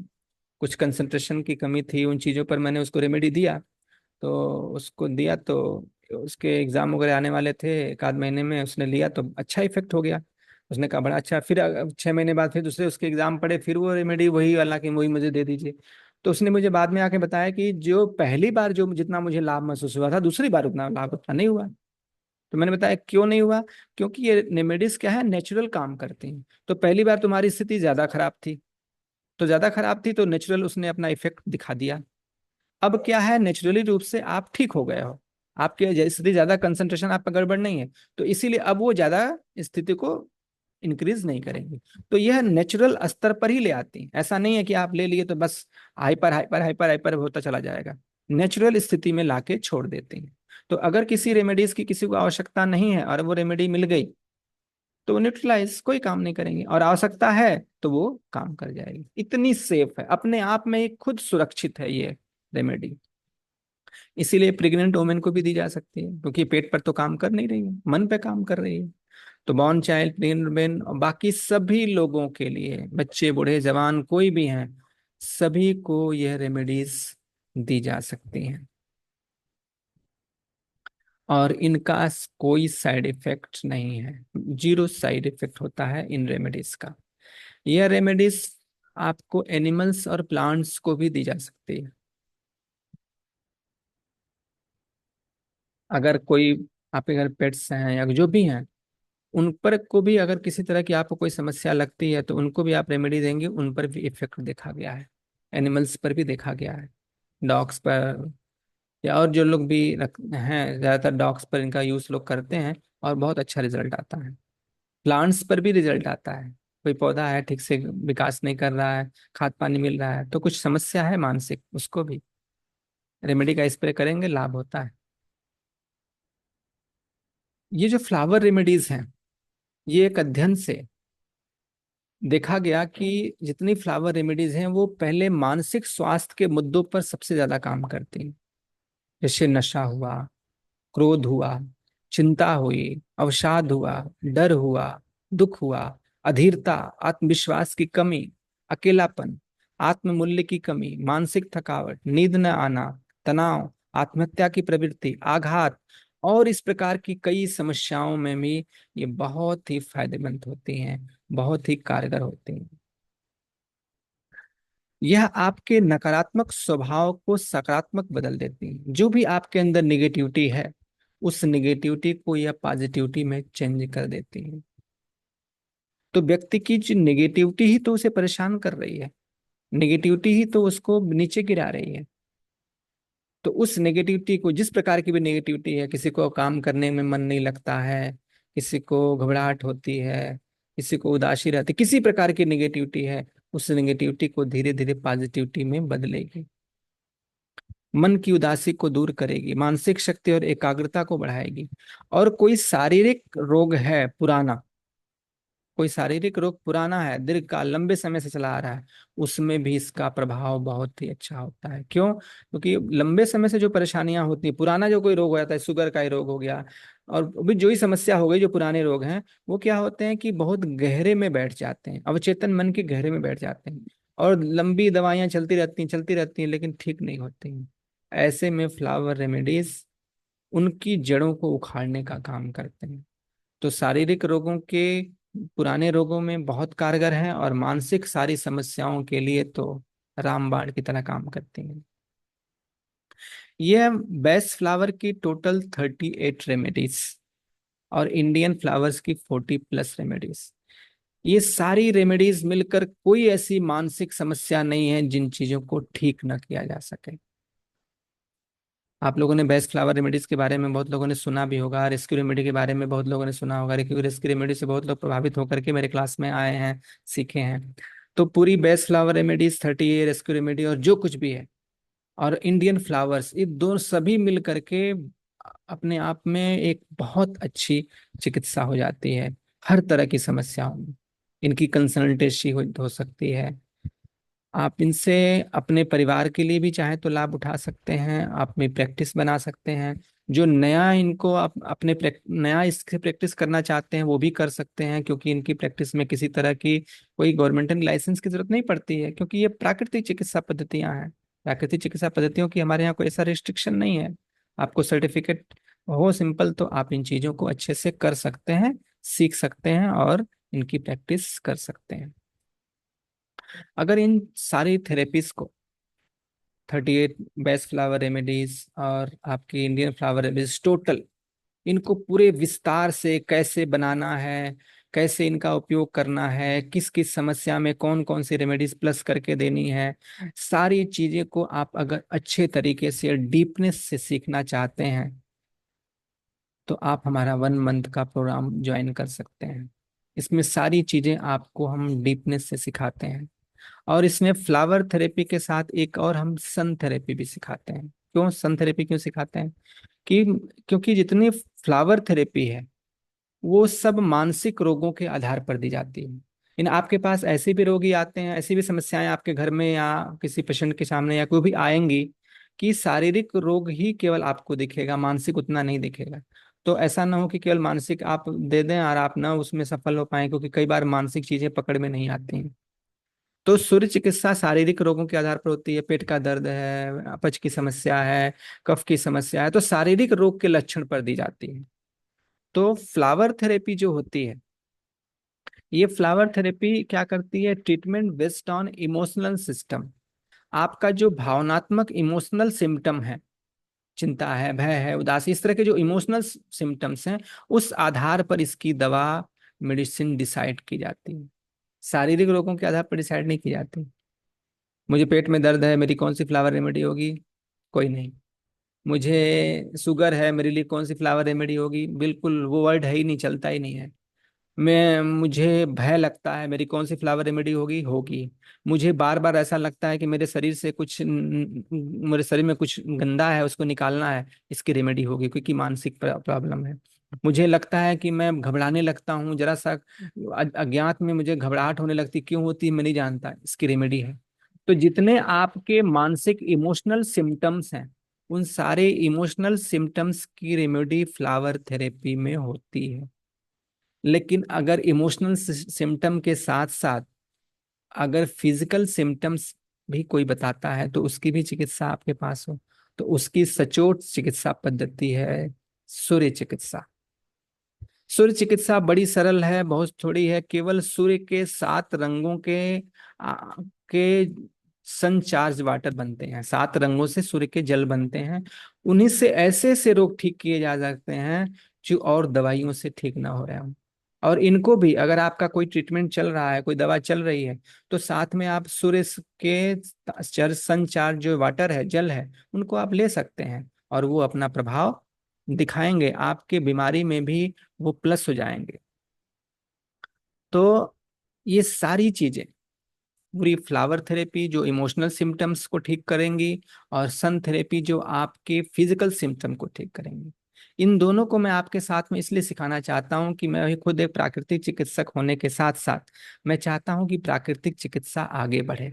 कुछ कंसंट्रेशन की कमी थी, उन चीज़ों पर मैंने उसको रेमेडी दिया। तो उसको दिया तो उसके एग्जाम वगैरह आने वाले थे 1 आध महीने में, उसने लिया तो अच्छा इफेक्ट हो गया। उसने कहा बड़ा अच्छा। फिर 6 महीने बाद फिर दूसरे उसके एग्जाम पड़े, फिर वो रेमेडी वही वाला कि वही मुझे दे दीजिए। तो उसने मुझे बाद में आके बताया कि जो पहली बार जो जितना मुझे लाभ महसूस हुआ था, दूसरी बार उतना लाभ उतना नहीं हुआ। तो मैंने बताया क्यों नहीं हुआ। क्योंकि ये रेमेडीज क्या है, नेचुरल काम करती हैं। तो पहली बार तुम्हारी स्थिति ज्यादा खराब थी, तो ज्यादा खराब थी तो नेचुरल उसने अपना इफेक्ट दिखा दिया। अब क्या है, नेचुरली रूप से आप ठीक हो गए हो, आपके स्थिति ज्यादा कंसंट्रेशन आपका गड़बड़ नहीं है, तो इसीलिए अब वो ज्यादा स्थिति को इंक्रीज नहीं करेंगे। तो यह नेचुरल स्तर पर ही ले आती है, ऐसा नहीं है कि आप ले लिए तो बस हाइपर हाइपर हाइपर हाइपर होता चला जाएगा, नेचुरल स्थिति में लाके छोड़ देती हैं। तो अगर किसी रेमेडीज की किसी को आवश्यकता नहीं है और वो रेमेडी मिल गई, तो वो न्यूट्रलाइज कोई काम नहीं करेंगे, और आवश्यकता है तो वो काम कर जाएगी। इतनी सेफ है, अपने आप में ये खुद सुरक्षित है ये रेमेडी। इसीलिए प्रेग्नेंट वुमेन को भी दी जा सकती है, क्योंकि पेट पर तो काम कर नहीं रही है, मन पे काम कर रही है। तो बॉर्न चाइल्ड, प्रेग्नेंट वुमेन और बाकी सभी लोगों के लिए, बच्चे बूढ़े जवान कोई भी हैं, सभी को यह रेमेडीज दी जा सकती हैं। और इनका कोई साइड इफेक्ट नहीं है, जीरो साइड इफेक्ट होता है इन रेमेडीज का। यह रेमेडीज आपको एनिमल्स और प्लांट्स को भी दी जा सकती है। अगर कोई आपके घर पेट्स हैं या जो भी हैं, उन पर को भी अगर किसी तरह की आपको कोई समस्या लगती है तो उनको भी आप रेमेडी देंगे, उन पर भी इफेक्ट देखा गया है, एनिमल्स पर भी देखा गया है, डॉग्स पर, या और जो लोग भी हैं, ज्यादातर डॉग्स पर इनका यूज लोग करते हैं और बहुत अच्छा रिजल्ट आता है। प्लांट्स पर भी रिजल्ट आता है, कोई पौधा है ठीक से विकास नहीं कर रहा है, खाद पानी मिल रहा है, तो कुछ समस्या है मानसिक, उसको भी रेमेडी का स्प्रे करेंगे, लाभ होता है। ये जो फ्लावर रेमेडीज हैं, ये एक अध्ययन से देखा गया कि जितनी फ्लावर रेमेडीज हैं वो पहले मानसिक स्वास्थ्य के मुद्दों पर सबसे ज्यादा काम करती हैं। जैसे नशा हुआ, क्रोध हुआ, चिंता हुई, अवसाद हुआ, डर हुआ, दुख हुआ, अधीरता, आत्मविश्वास की कमी, अकेलापन, आत्ममूल्य की कमी, मानसिक थकावट, नींद न आना, तनाव, आत्महत्या की प्रवृत्ति, आघात, और इस प्रकार की कई समस्याओं में भी ये बहुत ही फायदेमंद होती हैं, बहुत ही कारगर होती हैं। यह आपके नकारात्मक स्वभाव को सकारात्मक बदल देती है, जो भी आपके अंदर निगेटिविटी है उस निगेटिविटी को यह पॉजिटिविटी में चेंज कर देती है। तो व्यक्ति की जो निगेटिविटी ही तो उसे परेशान कर रही है, निगेटिविटी ही तो उसको नीचे गिरा रही है। तो उस नेगेटिविटी को, जिस प्रकार की भी नेगेटिविटी है, किसी को काम करने में मन नहीं लगता है, किसी को घबराहट होती है, किसी को उदासी रहती, किसी प्रकार की नेगेटिविटी है, उस नेगेटिविटी को धीरे धीरे पॉजिटिविटी में बदलेगी, मन की उदासी को दूर करेगी, मानसिक शक्ति और एकाग्रता को बढ़ाएगी। और कोई शारीरिक रोग है पुराना, कोई शारीरिक रोग पुराना है, दीर्घकाल लंबे समय से चला आ रहा है, उसमें भी इसका प्रभाव बहुत ही अच्छा होता है। क्यों? क्योंकि लंबे समय से जो परेशानियां होती है, पुराना जो कोई रोग हो जाता है, शुगर का ही रोग हो गया, और भी जो ही समस्या हो गई, जो पुराने रोग हैं, वो क्या होते हैं कि बहुत गहरे में बैठ जाते हैं, अवचेतन मन के गहरे में बैठ जाते हैं, और लंबी दवाइयां चलती रहती हैं लेकिन ठीक नहीं होती हैं। ऐसे में फ्लावर रेमेडीज उनकी जड़ों को उखाड़ने का काम करते हैं। तो शारीरिक रोगों के, पुराने रोगों में बहुत कारगर हैं, और मानसिक सारी समस्याओं के लिए तो रामबाण की तरह काम करती हैं। यह बेस्ट फ्लावर की टोटल 38 रेमेडीज और इंडियन फ्लावर्स की 40+ रेमेडीज, ये सारी रेमेडीज मिलकर कोई ऐसी मानसिक समस्या नहीं है जिन चीजों को ठीक न किया जा सके। आप लोगों ने बेस्ट फ्लावर रेमेडीज के बारे में बहुत लोगों ने सुना भी होगा, रेस्क्यू रेमेडी के बारे में बहुत लोगों ने सुना होगा, क्योंकि रेस्क्यू रेमेडी से बहुत लोग प्रभावित होकर के मेरे क्लास में आए हैं, सीखे हैं। तो पूरी best flower remedies 30 rescue remedy और जो कुछ भी है, और इंडियन फ्लावर्स, ये दो सभी मिल करके अपने आप में एक बहुत अच्छी चिकित्सा हो जाती है हर तरह की समस्याओं में। इनकी कंसल्टेंसी हो सकती है, आप इनसे अपने परिवार के लिए भी चाहे तो लाभ उठा सकते हैं, आप अपनी प्रैक्टिस बना सकते हैं। जो नया इनको आप अपने नया इससे प्रैक्टिस करना चाहते हैं वो भी कर सकते हैं, क्योंकि इनकी प्रैक्टिस में किसी तरह की कोई गवर्नमेंटल लाइसेंस की जरूरत नहीं पड़ती है, क्योंकि ये प्राकृतिक चिकित्सा पद्धतियां हैं। प्राकृतिक चिकित्सा पद्धतियों की हमारे यहाँ कोई ऐसा रिस्ट्रिक्शन नहीं है। आपको सर्टिफिकेट हो सिंपल, तो आप इन चीजों को अच्छे से कर सकते हैं, सीख सकते हैं और इनकी प्रैक्टिस कर सकते हैं। अगर इन सारी थेरेपीज को, 38 बेस्ट फ्लावर रेमेडीज और आपकी इंडियन फ्लावर रेमेडीज टोटल, इनको पूरे विस्तार से कैसे बनाना है, कैसे इनका उपयोग करना है, किस किस समस्या में कौन कौन सी रेमेडीज प्लस करके देनी है, सारी चीजें को आप अगर अच्छे तरीके से डीपनेस से सीखना चाहते हैं तो आप हमारा 1 मंथ का प्रोग्राम ज्वाइन कर सकते हैं। इसमें सारी चीजें आपको हम डीपनेस से सिखाते हैं। और इसमें फ्लावर थेरेपी के साथ एक और हम सन थेरेपी भी सिखाते हैं। क्यों सन थेरेपी क्यों सिखाते हैं? कि क्योंकि जितनी फ्लावर थेरेपी है वो सब मानसिक रोगों के आधार पर दी जाती है। इन आपके पास ऐसे भी रोगी आते हैं, ऐसी भी समस्याएं आपके घर में या किसी पेशेंट के सामने या कोई भी आएंगी कि शारीरिक रोग ही केवल आपको दिखेगा, मानसिक उतना नहीं दिखेगा। तो ऐसा ना हो कि केवल मानसिक आप दे दें और आप ना उसमें सफल हो पाए, क्योंकि कई बार मानसिक चीजें पकड़ में नहीं आती हैं। तो सूर्य चिकित्सा शारीरिक रोगों के आधार पर होती है। पेट का दर्द है, अपच की समस्या है, कफ की समस्या है, तो शारीरिक रोग के लक्षण पर दी जाती है। तो फ्लावर थेरेपी जो होती है, ये फ्लावर थेरेपी क्या करती है? Treatment based on emotional system. आपका जो भावनात्मक इमोशनल सिम्टम है, चिंता है, भय है, उदासी, इस तरह के जो इमोशनल सिम्टम्स हैं, उस आधार पर इसकी दवा, मेडिसिन डिसाइड की जाती है। शारीरिक रोगों के आधार पर डिसाइड नहीं की जाती। मुझे पेट में दर्द है, मेरी कौन सी फ्लावर रेमेडी होगी? कोई नहीं। मुझे शुगर है, मेरे लिए कौन सी फ्लावर रेमेडी होगी? बिल्कुल वो वर्ड है ही नहीं, चलता ही नहीं है। मुझे भय लगता है, मेरी कौन सी फ्लावर रेमेडी होगी? मुझे बार बार ऐसा लगता है कि मेरे शरीर से कुछ मेरे शरीर में कुछ गंदा है, उसको निकालना है, इसकी रेमेडी होगी, क्योंकि मानसिक प्रॉब्लम है। मुझे लगता है कि मैं घबराने लगता हूँ जरा सा, अज्ञात में मुझे घबराहट होने लगती, क्यों होती है मैं नहीं जानता, इसकी रेमेडी है। तो जितने आपके मानसिक इमोशनल सिम्टम्स हैं, उन सारे इमोशनल सिम्टम्स की रेमेडी फ्लावर थेरेपी में होती है। लेकिन अगर इमोशनल सिम्टम के साथ साथ अगर फिजिकल सिम्टम्स भी कोई बताता है तो उसकी भी चिकित्सा आपके पास हो, तो उसकी सचोट चिकित्सा पद्धति है सूर्य चिकित्सा। सूर्य चिकित्सा बड़ी सरल है, बहुत थोड़ी है। केवल सूर्य के 7 रंगों के सनचार्ज वाटर बनते हैं, 7 रंगों से सूर्य के जल बनते हैं। उन्हीं से ऐसे ऐसे रोग ठीक किए जा सकते हैं जो और दवाइयों से ठीक ना हो रहे हो। और इनको भी अगर आपका कोई ट्रीटमेंट चल रहा है, कोई दवा चल रही है, तो साथ में आप सूर्य के सनचार्ज जो वाटर है, जल है, उनको आप ले सकते हैं और वो अपना प्रभाव दिखाएंगे, आपके बीमारी में भी वो प्लस हो जाएंगे। तो ये सारी चीजें, पूरी फ्लावर थेरेपी जो इमोशनल सिम्टम्स को ठीक करेंगी और सन थेरेपी जो आपके फिजिकल सिम्टम को ठीक करेंगी, इन दोनों को मैं आपके साथ में इसलिए सिखाना चाहता हूं कि मैं खुद एक प्राकृतिक चिकित्सक होने के साथ साथ मैं चाहता हूं कि प्राकृतिक चिकित्सा आगे बढ़े,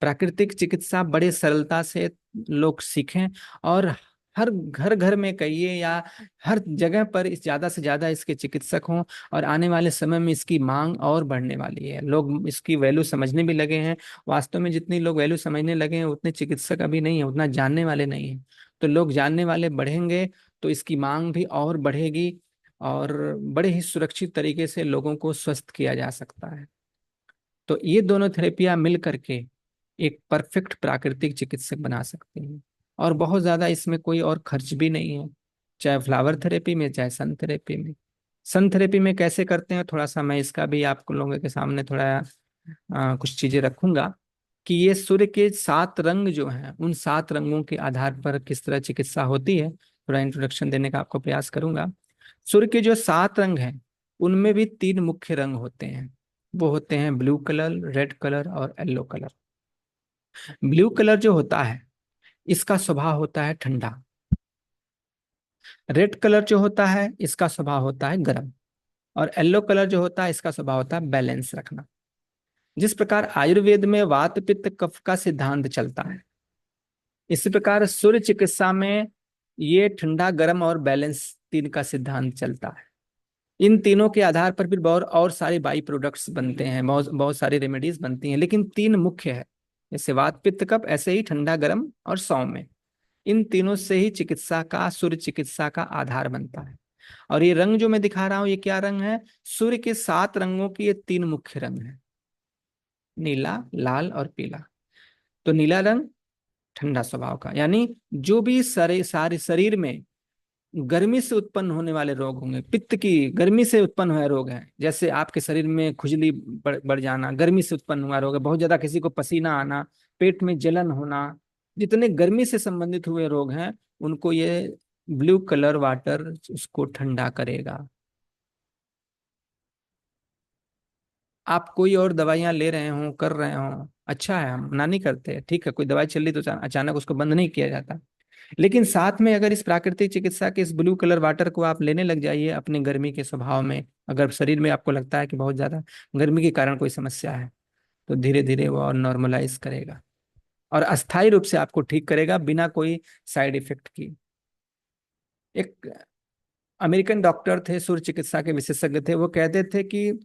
प्राकृतिक चिकित्सा बड़े सरलता से लोग सीखें। और हर घर घर में कहिए या हर जगह पर इस ज्यादा से ज्यादा इसके चिकित्सक हों। और आने वाले समय में इसकी मांग और बढ़ने वाली है, लोग इसकी वैल्यू समझने भी लगे हैं। वास्तव में जितनी लोग वैल्यू समझने लगे हैं उतने चिकित्सक अभी नहीं है, उतना जानने वाले नहीं है। तो लोग जानने वाले बढ़ेंगे तो इसकी मांग भी और बढ़ेगी और बड़े ही सुरक्षित तरीके से लोगों को स्वस्थ किया जा सकता है। तो ये दोनों थेरेपियां मिल करके एक परफेक्ट प्राकृतिक चिकित्सक बना सकते हैं। और बहुत ज्यादा इसमें कोई और खर्च भी नहीं है, चाहे फ्लावर थेरेपी में चाहे सन थेरेपी में। सन थेरेपी में कैसे करते हैं, थोड़ा सा मैं इसका भी आप लोगों के सामने थोड़ा कुछ चीजें रखूंगा कि ये सूर्य के 7 रंग जो हैं, उन 7 रंगों के आधार पर किस तरह चिकित्सा होती है, थोड़ा इंट्रोडक्शन देने का आपको प्रयास करूंगा। सूर्य के जो 7 रंग हैं, उनमें भी 3 मुख्य रंग होते हैं। वो होते हैं ब्लू कलर, रेड कलर और येलो कलर। ब्लू कलर जो होता है, इसका स्वभाव होता है ठंडा। रेड कलर जो होता है, इसका स्वभाव होता है गर्म। और येलो कलर जो होता है, इसका स्वभाव होता है बैलेंस रखना। जिस प्रकार आयुर्वेद में वात पित्त कफ का सिद्धांत चलता है, इसी प्रकार सूर्य चिकित्सा में ये ठंडा गर्म और बैलेंस तीन का सिद्धांत चलता है। इन तीनों के आधार पर फिर बहुत और सारे बाई प्रोडक्ट्स बनते हैं, बहुत बहुत सारी रेमेडीज बनती हैं, लेकिन 3 मुख्य है। जैसे वात पित्त कफ, ऐसे ही ठंडा गर्म और सौम्य। इन तीनों से ही चिकित्सा का, सूर्य चिकित्सा का आधार बनता है। और ये रंग जो मैं दिखा रहा हूं, ये क्या रंग है? सूर्य के 7 रंगों के ये 3 मुख्य रंग हैं, नीला, लाल और पीला। तो नीला रंग ठंडा स्वभाव का, यानी जो भी सारे सारे शरीर में गर्मी से उत्पन्न होने वाले रोग होंगे, पित्त की गर्मी से उत्पन्न हुए रोग हैं, जैसे आपके शरीर में खुजली बढ़ जाना, गर्मी से उत्पन्न हुआ रोग है, बहुत ज्यादा किसी को पसीना आना, पेट में जलन होना, जितने गर्मी से संबंधित हुए रोग हैं उनको ये ब्लू कलर वाटर उसको ठंडा करेगा। आप कोई और दवाइयां ले रहे हो, कर रहे हो, अच्छा है, हम मना नहीं करते, ठीक है, कोई दवाई चल रही तो अचानक उसको बंद नहीं किया जाता। लेकिन साथ में अगर इस प्राकृतिक चिकित्सा के इस ब्लू कलर वाटर को आप लेने लग जाइए अपने गर्मी के स्वभाव में, अगर शरीर में आपको लगता है कि बहुत ज्यादा गर्मी के कारण कोई समस्या है, तो धीरे धीरे वो और नॉर्मलाइज करेगा और अस्थायी रूप से आपको ठीक करेगा बिना कोई साइड इफेक्ट की। एक अमेरिकन डॉक्टर थे, सूर्य चिकित्सा के विशेषज्ञ थे, वो कहते थे कि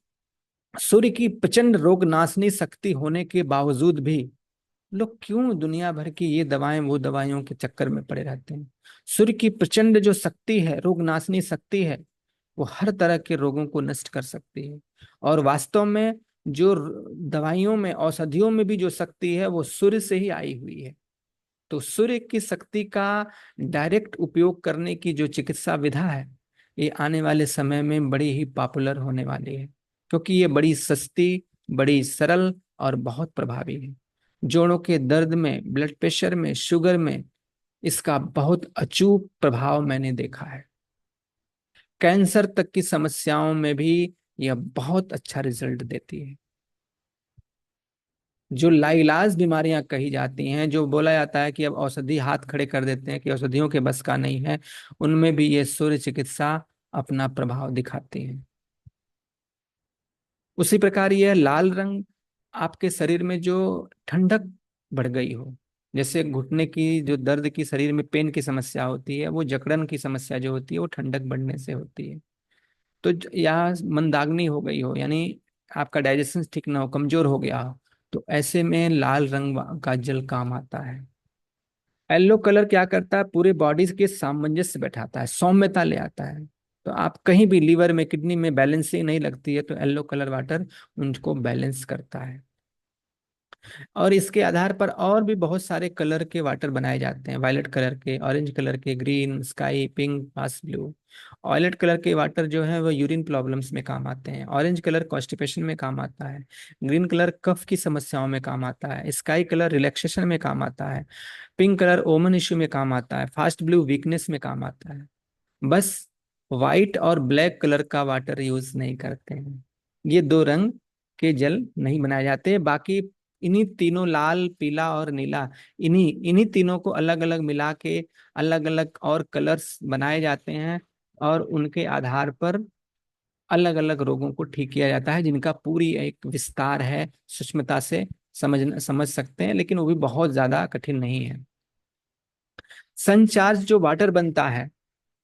सूर्य की प्रचंड रोग नाशनी शक्ति होने के बावजूद भी लोग क्यों दुनिया भर की ये दवाएं वो दवाइयों के चक्कर में पड़े रहते हैं। सूर्य की प्रचंड जो शक्ति है, रोग नाशनी शक्ति है, वो हर तरह के रोगों को नष्ट कर सकती है। और वास्तव में जो दवाइयों में, औषधियों में भी जो शक्ति है वो सूर्य से ही आई हुई है। तो सूर्य की शक्ति का डायरेक्ट उपयोग करने की जो चिकित्सा विधा है, ये आने वाले समय में बड़ी ही पॉपुलर होने वाली है, क्योंकि ये बड़ी सस्ती, बड़ी सरल और बहुत प्रभावी है। जोड़ों के दर्द में, ब्लड प्रेशर में, शुगर में इसका बहुत अचूक प्रभाव मैंने देखा है। कैंसर तक की समस्याओं में भी यह बहुत अच्छा रिजल्ट देती है। जो लाइलाज बीमारियां कही जाती हैं, जो बोला जाता है कि अब औषधि हाथ खड़े कर देते हैं कि औषधियों के बस का नहीं है, उनमें भी ये सूर्य चिकित्सा अपना प्रभाव दिखाती है। उसी प्रकार यह लाल रंग आपके शरीर में जो ठंडक बढ़ गई हो, जैसे घुटने की जो दर्द की, शरीर में पेन की समस्या होती है, वो जकड़न की समस्या जो होती है वो ठंडक बढ़ने से होती है। तो या मंदाग्नि हो गई हो, यानी आपका डाइजेशन ठीक ना हो, कमजोर हो गया हो, तो ऐसे में लाल रंग का जल काम आता है। येलो कलर क्या करता है, पूरे बॉडी के सामंजस्य बैठाता है, सौम्यता ले आता है। तो आप कहीं भी लीवर में, किडनी में बैलेंसिंग नहीं लगती है, तो येलो कलर वाटर उनको बैलेंस करता है। और इसके आधार पर और भी बहुत सारे कलर के वाटर बनाए जाते हैं, वायलेट कलर के, ऑरेंज कलर के, ग्रीन, स्काई, पिंक, पास ब्लू। वायलेट कलर के वाटर जो है वो यूरिन प्रॉब्लम्स में काम आते हैं, ऑरेंज कलर कॉन्स्टिपेशन में काम आता है, ग्रीन कलर कफ की समस्याओं में काम आता है, स्काई कलर रिलैक्सेशन में काम आता है, पिंक कलर ओमन इश्यू में काम आता है, फास्ट ब्लू वीकनेस में काम आता है। बस व्हाइट और ब्लैक कलर का वाटर यूज नहीं करते हैं, ये दो रंग के जल नहीं बनाए जाते, बाकी इन्हीं तीनों, लाल, पीला और नीला, इन्हीं इन्हीं तीनों को अलग अलग मिला के अलग अलग और कलर्स बनाए जाते हैं, और उनके आधार पर अलग अलग रोगों को ठीक किया जाता है, जिनका पूरी एक विस्तार है, सूक्ष्मता से समझ सकते हैं, लेकिन वो भी बहुत ज्यादा कठिन नहीं है। सनचार्ज जो वाटर बनता है,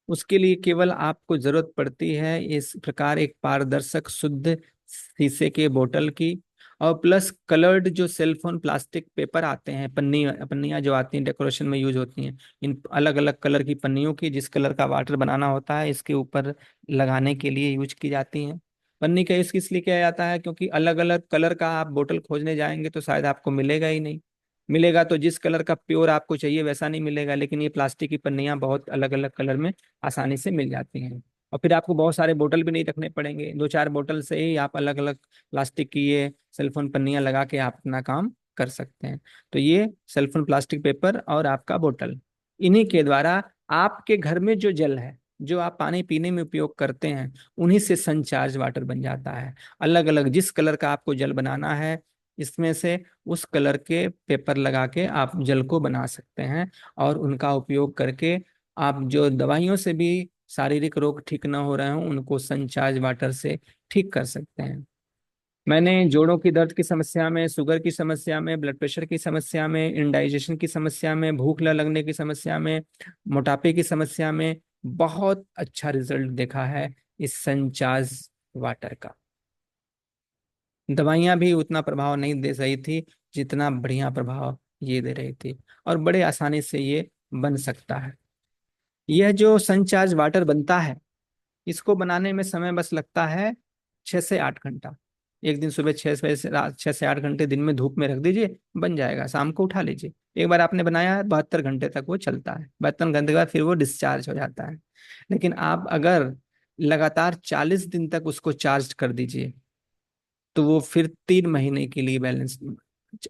उसके लिए केवल आपको जरूरत पड़ती है इस प्रकार एक पारदर्शक शुद्ध शीशे के बोतल की, और प्लस कलर्ड जो सेलफोन प्लास्टिक पेपर आते हैं, पन्नियां जो आती हैं डेकोरेशन में यूज होती हैं, इन अलग अलग कलर की पन्नियों की, जिस कलर का वाटर बनाना होता है इसके ऊपर लगाने के लिए यूज की जाती हैं। पन्नी का यूज किस लिए किया जाता है, क्योंकि अलग अलग कलर का आप बोतल खोजने जाएंगे तो शायद आपको मिलेगा ही नहीं, मिलेगा तो जिस कलर का प्योर आपको चाहिए वैसा नहीं मिलेगा, लेकिन ये प्लास्टिक की पन्नियां बहुत अलग अलग कलर में आसानी से मिल जाती हैं। और फिर आपको बहुत सारे बोतल भी नहीं रखने पड़ेंगे, दो चार बोतल से ही आप अलग अलग प्लास्टिक की ये सेलफोन पन्नियां लगा के आप अपना काम कर सकते हैं। तो ये सेलफोन प्लास्टिक पेपर और आपका बोतल, इन्हीं के द्वारा आपके घर में जो जल है, जो आप पानी पीने में उपयोग करते हैं, उन्हीं से सनचार्ज वाटर बन जाता है। अलग अलग जिस कलर का आपको जल बनाना है, इसमें से उस कलर के पेपर लगा के आप जल को बना सकते हैं, और उनका उपयोग करके आप जो दवाइयों से भी शारीरिक रोग ठीक ना हो रहे हों उनको सनचार्ज वाटर से ठीक कर सकते हैं। मैंने जोड़ों की दर्द की समस्या में, शुगर की समस्या में, ब्लड प्रेशर की समस्या में, इंडाइजेशन की समस्या में, भूख न लगने की समस्या में, मोटापे की समस्या में बहुत अच्छा रिजल्ट देखा है इस सनचार्ज वाटर का। दवाइयां भी उतना प्रभाव नहीं दे रही थी जितना बढ़िया प्रभाव ये दे रही थी, और बड़े आसानी से ये बन सकता है। यह जो सनचार्ज वाटर बनता है, इसको बनाने में समय बस लगता है 6 से 8 घंटा। एक दिन सुबह 6 बजे से रात 6 से 8 घंटे दिन में धूप में रख दीजिए, बन जाएगा, शाम को उठा लीजिए। एक बार आपने बनाया है, 72 घंटे तक वो चलता है, 72 घंटे के बाद फिर वो डिस्चार्ज हो जाता है। लेकिन आप अगर लगातार 40 दिन तक उसको चार्ज कर दीजिए, तो वो फिर 3 महीने के लिए बैलेंस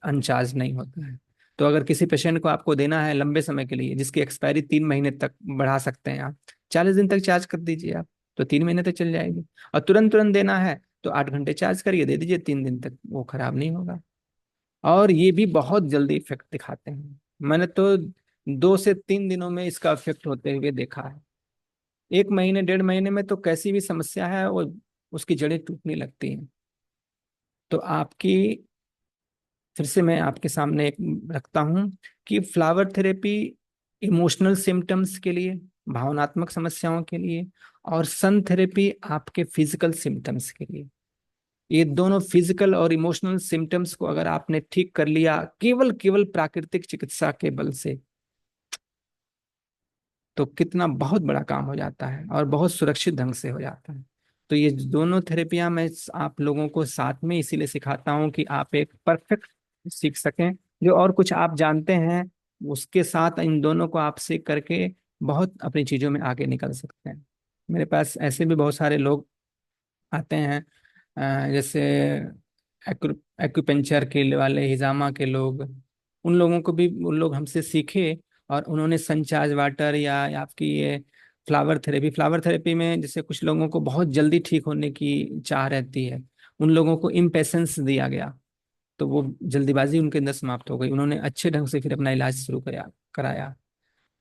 अनचार्ज नहीं होता है। तो अगर किसी पेशेंट को आपको देना है लंबे समय के लिए, जिसकी एक्सपायरी 3 महीने तक बढ़ा सकते हैं आप, 40 दिन तक चार्ज कर दीजिए आप, तो 3 महीने तक चल जाएगी। और तुरंत तुरंत देना है तो 8 घंटे चार्ज करिए, दे दीजिए, 3 दिन तक वो खराब नहीं होगा। और ये भी बहुत जल्दी इफेक्ट दिखाते हैं। मैंने तो 2 से 3 दिनों में इसका इफेक्ट होते हुए देखा है। 1 महीने 1.5 महीने में तो कैसी भी समस्या है वो उसकी जड़ें टूटने लगती हैं। तो आपकी, फिर से मैं आपके सामने एक रखता हूं कि फ्लावर थेरेपी इमोशनल सिम्टम्स के लिए, भावनात्मक समस्याओं के लिए, और सन थेरेपी आपके फिजिकल सिम्टम्स के लिए। ये दोनों फिजिकल और इमोशनल सिम्टम्स को अगर आपने ठीक कर लिया केवल केवल प्राकृतिक चिकित्सा के बल से, तो कितना बहुत बड़ा काम हो जाता है और बहुत सुरक्षित ढंग से हो जाता है। तो ये दोनों थेरेपियां मैं आप लोगों को साथ में इसीलिए सिखाता हूं कि आप एक परफेक्ट सीख सकें। जो और कुछ आप जानते हैं उसके साथ इन दोनों को आप सीख करके बहुत अपनी चीजों में आगे निकल सकते हैं। मेरे पास ऐसे भी बहुत सारे लोग आते हैं, जैसे एक्यूपेंचर के वाले, हिजामा के लोग, उन लोगों को भी, उन लोग हमसे सीखे और उन्होंने सनचार्ज वाटर या आपकी ये फ्लावर थेरेपी में जैसे कुछ लोगों को बहुत जल्दी ठीक होने की चाह रहती है, उन लोगों को इम्पेशेंस दिया गया, तो वो जल्दीबाजी उनके अंदर समाप्त हो गई, उन्होंने अच्छे ढंग से फिर अपना इलाज शुरू कराया।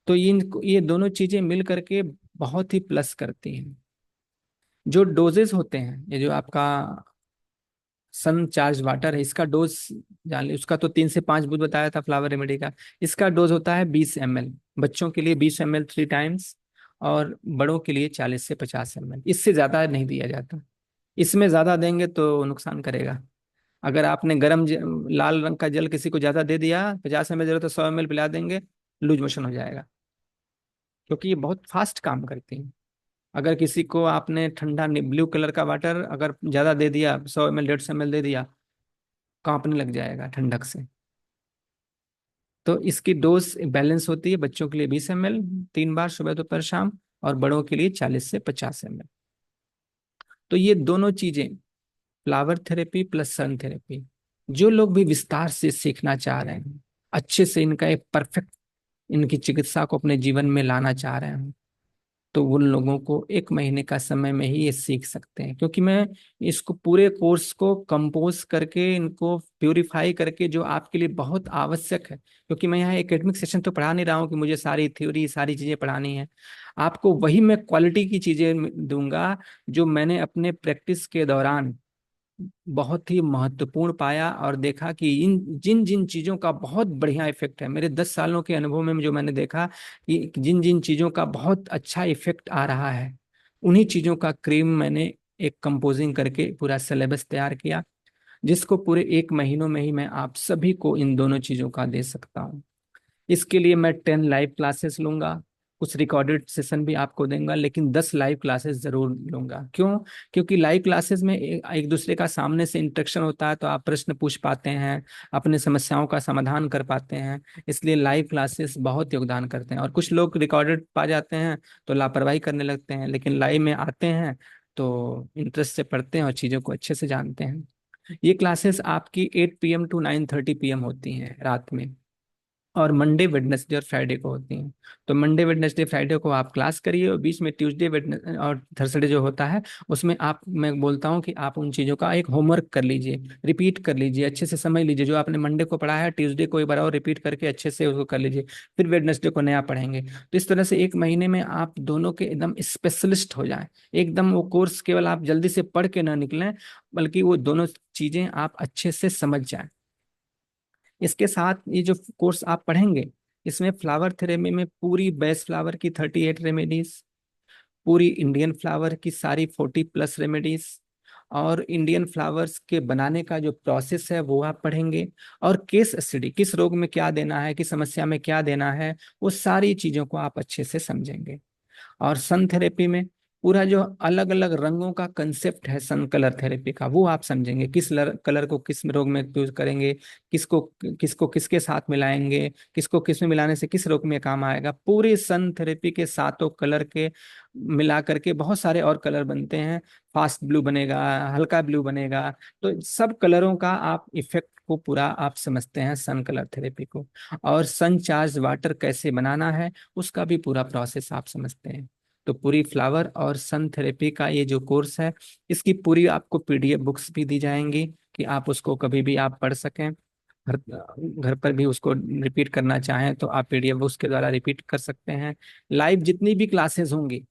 तो ये दोनों चीजें मिल करके बहुत ही प्लस करती हैं। जो डोजेस होते हैं, ये जो आपका सन चार्ज वाटर है, इसका डोज जान ली, उसका तो 3 से 5 बूंद बताया था फ्लावर रेमेडी का। इसका डोज होता है 20 ml, बच्चों के लिए 20 ml 3 टाइम्स, और बड़ों के लिए 40 से 50 ml, इससे ज्यादा नहीं दिया जाता। इसमें ज्यादा देंगे तो नुकसान करेगा। अगर आपने लाल रंग का जल किसी को ज्यादा दे दिया, 50 ml जरूरत है, 100 ml पिला देंगे, लूज मोशन हो जाएगा, क्योंकि ये बहुत फास्ट काम करती है। अगर किसी को आपने ठंडा ब्लू कलर का वाटर अगर ज्यादा दे दिया, 100 ml 150 ml दे दिया, कांपने लग जाएगा ठंडक से। तो इसकी डोज बैलेंस होती है, बच्चों के लिए 20 ml 3 बार, सुबह दोपहर शाम, और बड़ों के लिए 40 से 50 ml। तो ये दोनों चीजें, फ्लावर थेरेपी प्लस सन थेरेपी, जो लोग भी विस्तार से सीखना चाह रहे हैं, अच्छे से इनका एक परफेक्ट, इनकी चिकित्सा को अपने जीवन में लाना चाह रहे हैं, तो उन लोगों को 1 महीने का समय में ही ये सीख सकते हैं। क्योंकि मैं इसको पूरे कोर्स को कंपोज करके, इनको प्यूरिफाई करके, जो आपके लिए बहुत आवश्यक है, क्योंकि मैं यहाँ एकेडमिक सेशन तो पढ़ा नहीं रहा हूँ कि मुझे सारी थ्योरी सारी चीजें पढ़ानी है। आपको वही मैं क्वालिटी की चीजें दूंगा जो मैंने अपने प्रैक्टिस के दौरान बहुत ही महत्वपूर्ण पाया और देखा कि इन जिन जिन चीजों का बहुत बढ़िया इफेक्ट है, मेरे 10 सालों के अनुभव में जो मैंने देखा कि जिन जिन चीजों का बहुत अच्छा इफेक्ट आ रहा है, उन्हीं चीजों का क्रीम मैंने एक कंपोजिंग करके पूरा सिलेबस तैयार किया, जिसको पूरे 1 महीनों में ही मैं आप सभी को इन दोनों चीजों का दे सकता हूँ। इसके लिए मैं 10 लाइव क्लासेस लूंगा, कुछ रिकॉर्डेड सेशन भी आपको दूंगा, लेकिन 10 लाइव क्लासेस जरूर लूंगा। क्यों? क्योंकि लाइव क्लासेस में एक दूसरे का सामने से इंटरेक्शन होता है, तो आप प्रश्न पूछ पाते हैं, अपने समस्याओं का समाधान कर पाते हैं। इसलिए लाइव क्लासेस बहुत योगदान करते हैं। और कुछ लोग रिकॉर्डेड पा जाते हैं तो लापरवाही करने लगते हैं, लेकिन लाइव में आते हैं तो इंटरेस्ट से पढ़ते हैं और चीज़ों को अच्छे से जानते हैं। ये क्लासेस आपकी 8 PM to 9:30 PM होती हैं रात में, और मंडे वेडनेसडे और फ्राइडे को होती हैं। तो मंडे वेडनेसडे फ्राइडे को आप क्लास करिए, और बीच में ट्यूसडे वेडनेस और थर्सडे जो होता है, उसमें आप, मैं बोलता हूँ कि आप उन चीज़ों का एक होमवर्क कर लीजिए, रिपीट कर लीजिए, अच्छे से समझ लीजिए। जो आपने मंडे को पढ़ा है, ट्यूसडे को एक बार और रिपीट करके अच्छे से उसको कर लीजिए, फिर वेडनेसडे को नया पढ़ेंगे। तो इस तरह से 1 महीने में आप दोनों के एकदम स्पेशलिस्ट हो जाएं। एकदम वो कोर्स केवल आप जल्दी से पढ़ के ना निकलें, बल्कि वो दोनों चीज़ें आप अच्छे से समझ जाएं। इसके साथ ये जो कोर्स आप पढ़ेंगे, इसमें फ्लावर थेरेपी में पूरी बेस्ट फ्लावर की 38 रेमेडीज, पूरी इंडियन फ्लावर की सारी 40+ रेमेडीज, और इंडियन फ्लावर्स के बनाने का जो प्रोसेस है वो आप पढ़ेंगे, और केस स्टडी, किस रोग में क्या देना है, किस समस्या में क्या देना है, वो सारी चीजों को आप अच्छे से समझेंगे। और सन थेरेपी में पूरा जो अलग अलग रंगों का कंसेप्ट है सन कलर थेरेपी का, वो आप समझेंगे। किस कलर को किस रोग में यूज करेंगे, किसको किसको किसके साथ मिलाएंगे, किसको किस में मिलाने से किस रोग में काम आएगा। पूरे सन थेरेपी के सातों कलर के मिला करके बहुत सारे और कलर बनते हैं। फास्ट ब्लू बनेगा, हल्का ब्लू बनेगा। तो सब कलरों का आप इफेक्ट को पूरा आप समझते हैं सन कलर थेरेपी को। और सन चार्ज वाटर कैसे बनाना है, उसका भी पूरा प्रोसेस आप समझते हैं। तो पूरी फ्लावर और सन थेरेपी का ये जो कोर्स है, इसकी पूरी आपको पीडीएफ बुक्स भी दी जाएंगी कि आप उसको कभी भी आप पढ़ सकें। घर घर पर भी उसको रिपीट करना चाहें तो आप पीडीएफ बुक्स के द्वारा रिपीट कर सकते हैं। लाइव जितनी भी क्लासेस होंगी,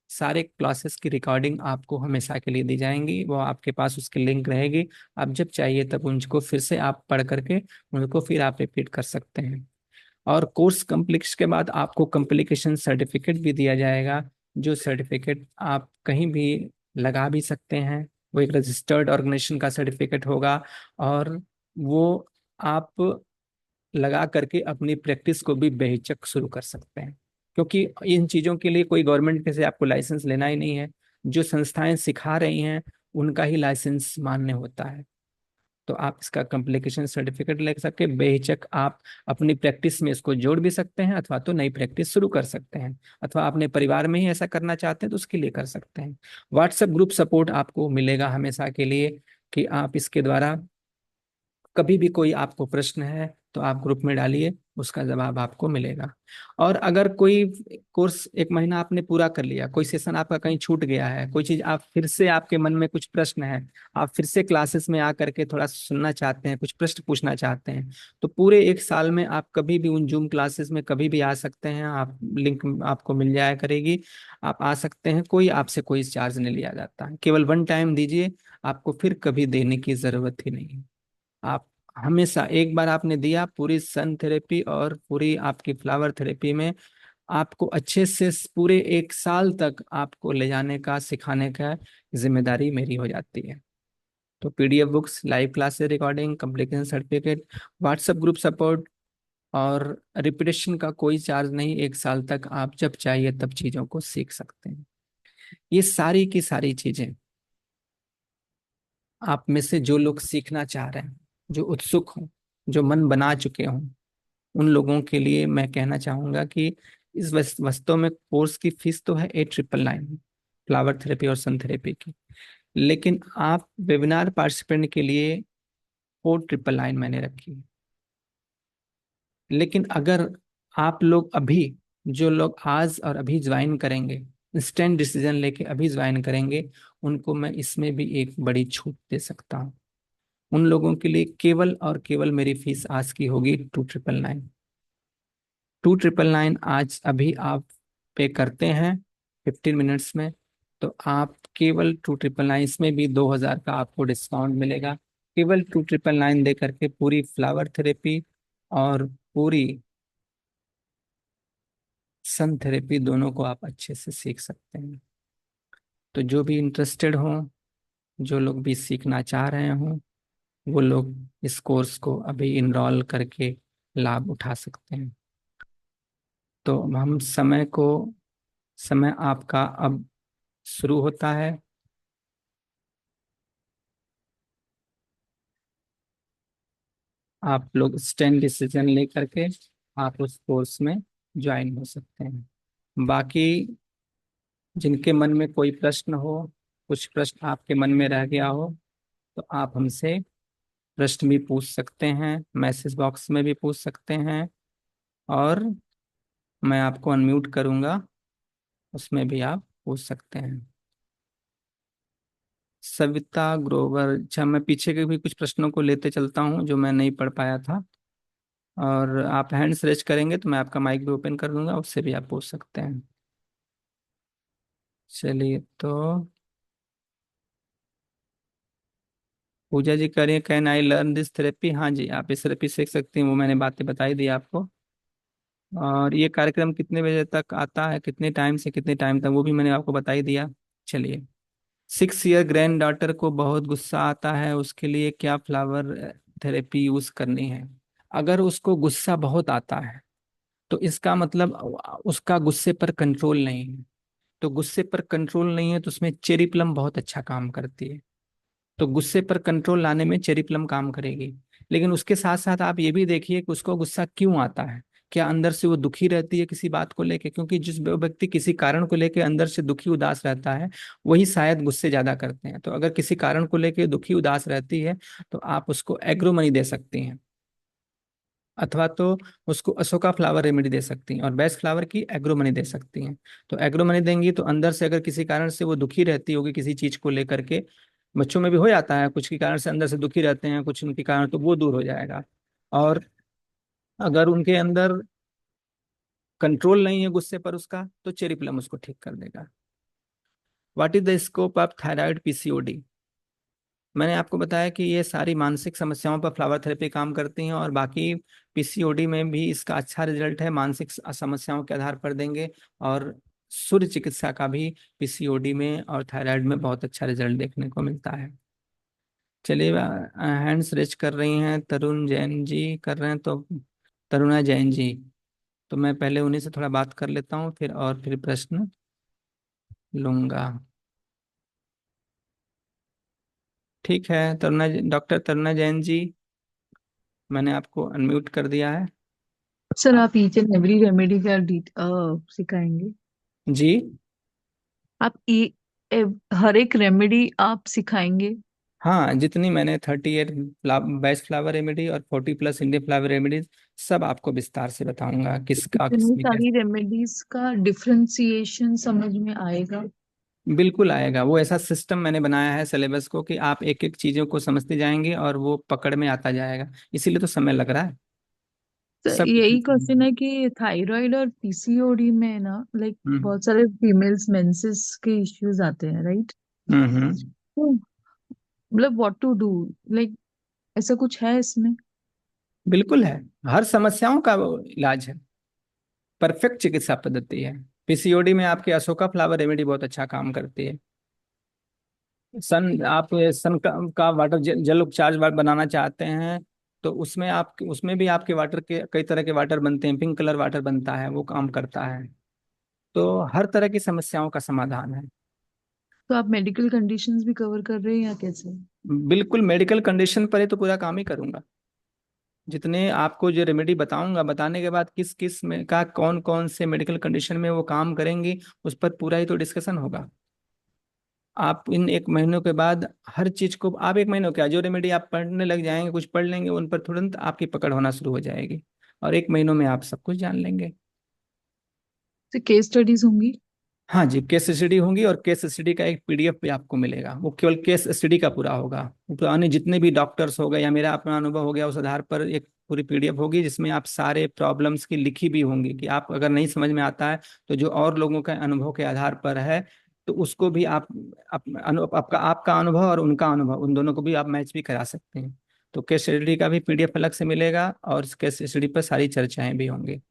सारे क्लासेस की रिकॉर्डिंग आपको हमेशा के लिए दी जाएंगी। वो आपके पास उसकी लिंक रहेगी। आप जब चाहिए तब उनको फिर से आप पढ़ करके उनको फिर आप रिपीट कर सकते हैं। और कोर्स कंप्लीट के बाद आपको कंप्लीकेशन सर्टिफिकेट भी दिया जाएगा। जो सर्टिफिकेट आप कहीं भी लगा भी सकते हैं। वो एक रजिस्टर्ड ऑर्गेनाइजेशन का सर्टिफिकेट होगा। और वो आप लगा करके अपनी प्रैक्टिस को भी बेहिचक शुरू कर सकते हैं। क्योंकि इन चीज़ों के लिए कोई गवर्नमेंट के से आपको लाइसेंस लेना ही नहीं है। जो संस्थाएं सिखा रही हैं उनका ही लाइसेंस मान्य होता है। तो आप इसका कम्प्लीकेशन सर्टिफिकेट ले सके बेहिचक आप अपनी प्रैक्टिस में इसको जोड़ भी सकते हैं, अथवा तो नई प्रैक्टिस शुरू कर सकते हैं। अथवा अपने परिवार में ही ऐसा करना चाहते हैं तो उसके लिए कर सकते हैं। व्हाट्सएप ग्रुप सपोर्ट आपको मिलेगा हमेशा के लिए, कि आप इसके द्वारा कभी भी कोई आपको प्रश्न है तो आप ग्रुप में डालिए, उसका जवाब आपको मिलेगा। और अगर कोई कोर्स एक महीना आपने पूरा कर लिया, कोई सेशन आपका कहीं छूट गया है, कोई चीज आप फिर से आपके मन में कुछ प्रश्न है, आप फिर से क्लासेस में आ करके थोड़ा सुनना चाहते हैं, कुछ प्रश्न पूछना चाहते हैं, तो पूरे एक साल में आप कभी भी उन जूम क्लासेस में कभी भी आ सकते हैं। आप लिंक आपको मिल जाया करेगी, आप आ सकते हैं। कोई आपसे कोई चार्ज नहीं लिया जाता है, केवल वन टाइम दीजिए, आपको फिर कभी देने की जरूरत ही नहीं है। आप हमेशा एक बार आपने दिया, पूरी सन थेरेपी और पूरी आपकी फ्लावर थेरेपी में आपको अच्छे से पूरे एक साल तक आपको ले जाने का सिखाने का जिम्मेदारी मेरी हो जाती है। तो PDF books, live classes recording, complication certificate, WhatsApp group support और रिपीटेशन का कोई चार्ज नहीं। एक साल तक आप जब चाहिए तब चीजों को सीख सकते हैं। ये सारी की सारी चीजें आप में से जो लोग सीखना चाह रहे हैं, जो उत्सुक हों, जो मन बना चुके हों, उन लोगों के लिए मैं कहना चाहूंगा कि इस वस्तु में कोर्स की फीस तो है 8,999 फ्लावर थेरेपी और सन थेरेपी की। लेकिन आप वेबिनार पार्टिसिपेंट के लिए 4,999 मैंने रखी है। लेकिन अगर आप लोग अभी, जो लोग आज और अभी ज्वाइन करेंगे, इंस्टेंट डिसीजन लेके अभी ज्वाइन करेंगे, उनको मैं इसमें भी एक बड़ी छूट दे सकता हूँ। उन लोगों के लिए केवल और केवल मेरी फीस आज की होगी 2,999। 2,999 आज अभी आप पे करते हैं 15 मिनट्स में, तो आप केवल 2,999, इसमें भी 2,000 का आपको डिस्काउंट मिलेगा। केवल 2,999 दे करके पूरी फ्लावर थेरेपी और पूरी सन थेरेपी दोनों को आप अच्छे से सीख सकते हैं। तो जो भी इंटरेस्टेड हों, जो लोग भी सीखना चाह रहे हों, वो लोग इस कोर्स को अभी इनरोल करके लाभ उठा सकते हैं। तो हम समय आपका अब शुरू होता है। आप लोग स्टैंड डिसीजन लेकर के आप उस कोर्स में ज्वाइन हो सकते हैं। बाकी जिनके मन में कोई प्रश्न हो, कुछ प्रश्न आपके मन में रह गया हो, तो आप हमसे प्रश्न भी पूछ सकते हैं, मैसेज बॉक्स में भी पूछ सकते हैं। और मैं आपको अनम्यूट करूंगा, उसमें भी आप पूछ सकते हैं। सविता ग्रोवर, अच्छा मैं पीछे के भी कुछ प्रश्नों को लेते चलता हूँ जो मैं नहीं पढ़ पाया था। और आप हैंड्स रेज करेंगे तो मैं आपका माइक भी ओपन कर दूंगा, उससे भी आप पूछ सकते हैं। चलिए तो पूजा जी कह रही है, can I learn this therapy? हाँ जी, आप इस थेरेपी सीख सकती हैं, वो मैंने बातें बताई दी आपको। और ये कार्यक्रम कितने बजे तक आता है, कितने टाइम से कितने टाइम तक, वो भी मैंने आपको बता ही दिया। चलिए, 6 ईयर ग्रैंड डॉटर को बहुत गुस्सा आता है, उसके लिए क्या फ्लावर थेरेपी यूज करनी है? अगर उसको गुस्सा बहुत आता है तो इसका मतलब उसका गुस्से पर कंट्रोल नहीं है। तो गुस्से पर कंट्रोल नहीं है, तो उसमें चेरी प्लम बहुत अच्छा काम करती है। तो गुस्से पर कंट्रोल लाने में चेरी प्लम काम करेगी। लेकिन उसके साथ साथ आप ये भी देखिए कि उसको गुस्सा क्यों आता है। क्या अंदर से वो दुखी रहती है किसी बात को लेके? क्योंकि जिस व्यक्ति किसी कारण को लेके अंदर से दुखी उदास रहता है, वही शायद गुस्से ज्यादा करते हैं। तो अगर किसी कारण को लेके दुखी उदास रहती है, तो आप उसको एग्रो मनी दे सकती हैं, अथवा तो उसको अशोका फ्लावर रेमेडी दे सकती हैं, और बेस्ट फ्लावर की एग्रो मनी दे सकती हैं। तो एग्रो मनी देंगी तो अंदर से अगर किसी कारण से वो दुखी रहती होगी किसी चीज को लेकर के, बच्चों में भी हो जाता है, कुछ के कारण से अंदर से दुखी रहते हैं, कुछ उनके कारण, तो वो दूर हो जाएगा। और अगर उनके अंदर कंट्रोल नहीं है गुस्से पर उसका, तो चेरी प्लम उसको ठीक कर देगा। What is the scope of thyroid PCOD? मैंने आपको बताया कि ये सारी मानसिक समस्याओं पर फ्लावर थेरेपी काम करती हैं, और बाकी पीसीओडी में भी इसका अच्छा रिजल्ट है, मानसिक समस्याओं के आधार पर देंगे। और सूर्य चिकित्सा का भी पीसीओडी में और थायराइड में बहुत अच्छा रिजल्ट देखने को मिलता है। चलिए, हैंड्स रेज कर रही हैं तरुण जैन जी, कर रहे हैं तो तरुणा जैन जी। तो मैं पहले उन्हीं से थोड़ा बात कर लेता हूँ, फिर प्रश्न लूंगा। ठीक है, डॉक्टर तरुणा जैन जी, मैंने आपको अनम्यूट कर दिया है। सर आप ईच एंड एवरी रेमेडी का सिखाएंगे? जी। आप हर एक रेमेडी आप सिखाएंगे? हाँ, जितनी मैंने 38 बेस्ट फ्लावर रेमेडी और 40+ इंडियन फ्लावर रेमेडीज, सब आपको विस्तार से बताऊंगा किसका इतनी किसमें सारी कैसे। रेमेडीज का डिफरेंशिएशन समझ में आएगा? बिल्कुल आएगा, वो ऐसा सिस्टम मैंने बनाया है सिलेबस को कि आप एक एक चीजों को समझते जाएंगे और वो पकड़ में आता जाएगा। इसीलिए तो समय लग रहा है। तो सब यही क्वेश्चन है कि थायराइड और पीसीओडी में ना, लाइक हम्म बहुत सारे फीमेल्स मेंसेस के इश्यूज आते हैं, राइट? हम्म। तो मतलब व्हाट टू डू, लाइक ऐसा कुछ है इसमें? बिल्कुल है, हर समस्याओं का वो इलाज है, परफेक्ट चिकित्सा पद्धति है। पीसीओडी में आपके अशोका फ्लावर रेमेडी बहुत अच्छा काम करती है। सन का वाटर जल उपचार बनाना चाहते हैं, तो उसमें भी आपके वाटर के कई तरह के वाटर बनते हैं, पिंक कलर वाटर बनता है, वो काम करता है। तो हर तरह की समस्याओं का समाधान है। तो आप मेडिकल कंडीशंस भी कवर कर रहे हैं या कैसे? बिल्कुल, मेडिकल कंडीशन पर ही तो पूरा काम ही करूंगा। जितने आपको जो रेमेडी बताऊंगा, बताने के बाद किस किस में का कौन कौन से मेडिकल कंडीशन में वो काम करेंगी, उस पर पूरा ही तो डिस्कशन होगा। आप इन एक महीनों के बाद हर चीज को, आप एक महीनों क्या, जो रेमेडी आप पढ़ने लग जाएंगे, कुछ पढ़ लेंगे, उन पर तुरंत आपकी पकड़ होना शुरू हो जाएगी, और एक महीनों में आप सब कुछ जान लेंगे। तो केस स्टडीज होंगी? हाँ जी, केस स्टडी होंगी, और केस स्टडी का एक पीडीएफ भी आपको मिलेगा, वो केवल केस स्टडी का पूरा होगा। वो पुराने जितने भी डॉक्टर्स हो गए या मेरा अपना अनुभव हो गया, उस आधार पर एक पूरी पीडीएफ होगी, जिसमें आप सारे प्रॉब्लम्स की लिखी भी होंगी, कि आप अगर नहीं समझ में आता है, तो जो और लोगों के अनुभव के आधार पर है, तो उसको भी आपका अनुभव और उनका अनुभव, उन दोनों को भी आप मैच भी करा सकते हैं। तो केस स्टडी का भी पीडीएफ अलग से मिलेगा, और केस स्टडी पर सारी चर्चाएं भी होंगी।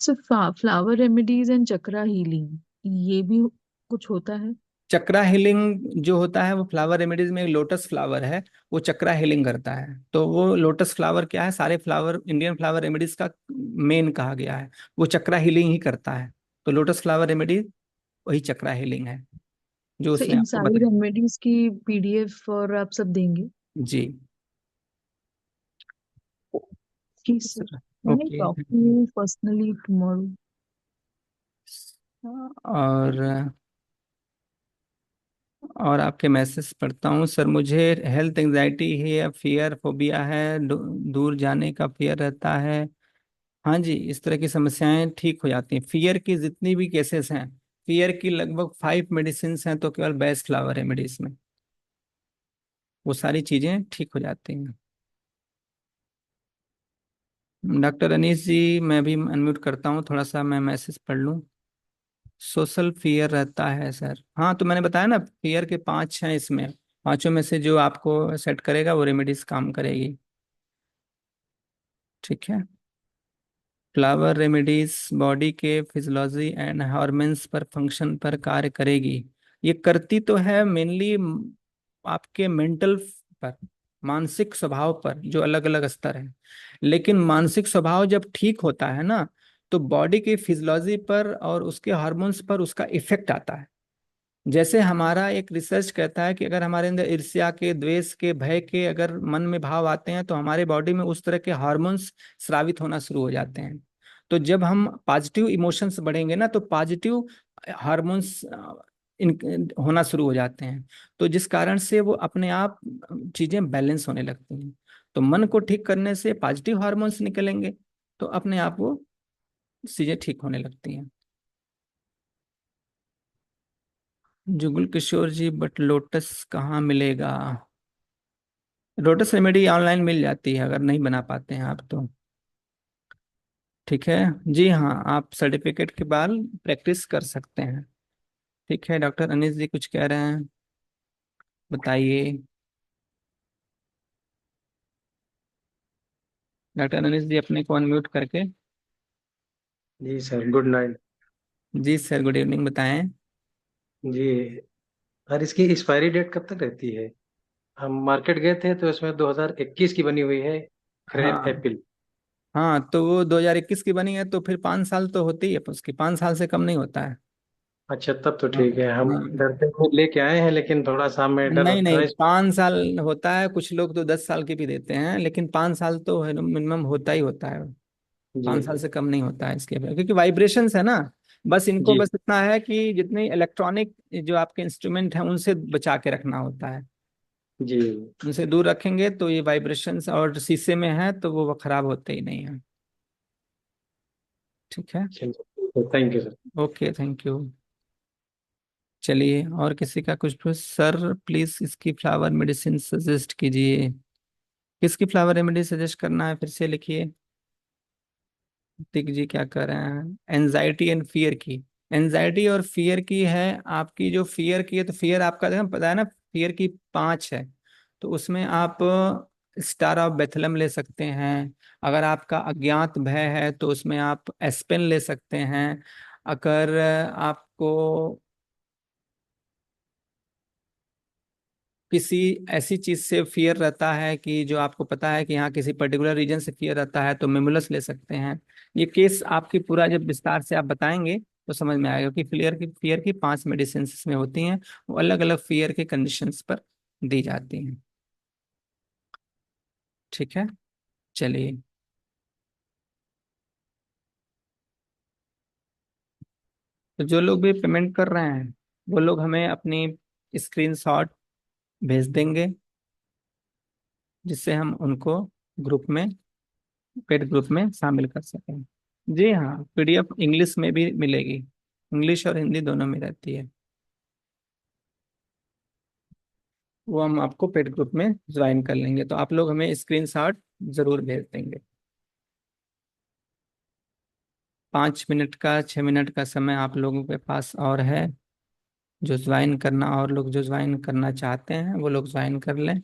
सिर्फ flower remedies and chakra healing, ये भी कुछ होता है? चक्रा हीलिंग जो होता है, वो फ्लावर रेमेडीज में एक लोटस फ्लावर है, वो चक्रा हीलिंग करता है। तो वो लोटस फ्लावर क्या है, सारे फ्लावर इंडियन फ्लावर रेमेडीज का मेन कहा गया है, वो चक्रा हीलिंग ही करता है। तो लोटस फ्लावर रेमेडी वही चक्रा हीलिंग है, जो तो उसने इन आपको सारी बताया। रेमेडीज की पीडीएफ और आप सब देंगे? जी। जी सर। मैंने okay. Talk to you personally tomorrow. और आपके मैसेज पढ़ता हूँ सर। मुझे हेल्थ एंजाइटी है या फियर फोबिया है, दूर जाने का फियर रहता है। हाँ जी, इस तरह की समस्याएं ठीक हो जाती हैं। फियर की जितनी भी केसेस हैं, फियर की लगभग 5 मेडिसिन हैं, तो केवल बेस्ट फ्लावर रेमेडीज में वो सारी चीजें ठीक हो जाती हैं। डॉक्टर अनीस जी, मैं भी अनम्यूट करता हूँ, थोड़ा सा मैं मैसेज पढ़ लूँ। सोशल फियर रहता है सर, हाँ तो मैंने बताया ना, फियर के 5 हैं इसमें, पांचों में से जो आपको सेट करेगा वो रेमेडीज काम करेगी। ठीक है। फ्लावर रेमेडीज बॉडी के फिजियोलॉजी एंड हॉर्मोन्स पर फंक्शन पर कार्य करेगी। ये करती तो है मेनली आपके मेंटल पर, मानसिक स्वभाव पर, जो अलग अलग स्तर है। लेकिन मानसिक स्वभाव जब ठीक होता है ना, तो बॉडी की फिजियोलॉजी पर और उसके हार्मोन्स पर उसका इफेक्ट आता है। जैसे हमारा एक रिसर्च कहता है कि अगर हमारे अंदर ईर्ष्या के, द्वेष के, भय के अगर मन में भाव आते हैं तो हमारे बॉडी में उस तरह के हार्मोन्स स्रावित होना शुरू हो जाते हैं। तो जब हम पॉजिटिव इमोशंस बढ़ेंगे ना, तो पॉजिटिव हार्मोन्स इन होना शुरू हो जाते हैं। तो जिस कारण से वो अपने आप चीजें बैलेंस होने लगती हैं। तो मन को ठीक करने से पॉजिटिव हार्मोन्स निकलेंगे, तो अपने आप वो चीजें ठीक होने लगती हैं। जुगल किशोर जी, बट लोटस कहाँ मिलेगा? लोटस रेमेडी ऑनलाइन मिल जाती है, अगर नहीं बना पाते हैं आप तो। ठीक है। जी हाँ, आप सर्टिफिकेट के बाद प्रैक्टिस कर सकते हैं। ठीक है, डॉक्टर अनीस जी कुछ कह रहे हैं, बताइए। डॉक्टर अनीस जी अपने को अनम्यूट करके। जी सर, गुड नाइट। जी सर, गुड इवनिंग, बताएं। जी, और इसकी एक्सपायरी डेट कब तक रहती है? हम मार्केट गए थे तो इसमें 2021 की बनी हुई है, क्रैब हाँ। एप्पल। हाँ, तो वो 2021 की बनी है, तो फिर 5 साल तो होती है उसकी, 5 साल से कम नहीं होता है। अच्छा, तब तो हाँ। ठीक है। हम हाँ। डरते हुए लेके आए हैं, लेकिन थोड़ा सा हमें डर नहीं लगता नहीं, है। 5 साल होता है, कुछ लोग तो 10 साल की भी देते हैं, लेकिन 5 साल तो मिनिमम होता ही होता है। जी 5 साल से कम नहीं होता है इसके, क्योंकि वाइब्रेशंस है ना। बस इनको जी बस इतना है कि जितने इलेक्ट्रॉनिक जो आपके इंस्ट्रूमेंट हैं उनसे बचा के रखना होता है। जी। उनसे दूर रखेंगे तो ये वाइब्रेशंस, और शीशे में है तो वो खराब होते ही नहीं है। ठीक है। चलिए, thank you sir. Okay, thank you. चलिए, और किसी का कुछ पूछ सर, प्लीज इसकी फ्लावर मेडिसिन सजेस्ट कीजिए। किसकी फ्लावर रेमेडी सजेस्ट करना है, फिर से लिखिए। दिख जी क्या कर रहे हैं, एनजाइटी एंड फियर की। एनजाइटी और फियर की है। आपकी जो फियर की है, तो फियर आपका देखो पता है ना, फियर की 5 है। तो उसमें आप स्टार ऑफ बेथलम ले सकते हैं। अगर आपका अज्ञात भय है तो उसमें आप एस्पेन ले सकते हैं। अगर आपको किसी ऐसी चीज से फियर रहता है कि जो आपको पता है कि यहाँ किसी पर्टिकुलर रीजन से फियर रहता है, तो मेमुलस ले सकते हैं। ये केस आपकी पूरा जब विस्तार से आप बताएंगे तो समझ में आएगा कि फियर की 5 मेडिसिन इसमें होती हैं। वो अलग अलग फियर के कंडीशंस पर दी जाती हैं। ठीक है। चलिए, तो जो लोग भी पेमेंट कर रहे हैं वो लोग हमें अपनी स्क्रीनशॉट भेज देंगे, जिससे हम उनको ग्रुप में, पेड ग्रुप में शामिल कर सकें। जी हाँ, पीडीएफ इंग्लिश में भी मिलेगी। इंग्लिश और हिंदी दोनों में रहती है। वो हम आपको पेड ग्रुप में ज्वाइन कर लेंगे, तो आप लोग हमें स्क्रीनशॉट जरूर भेज देंगे। 5 मिनट का, 6 मिनट का समय आप लोगों के पास और है। जो ज्वाइन करना, और लोग जो ज्वाइन करना चाहते हैं वो लोग ज्वाइन कर लें।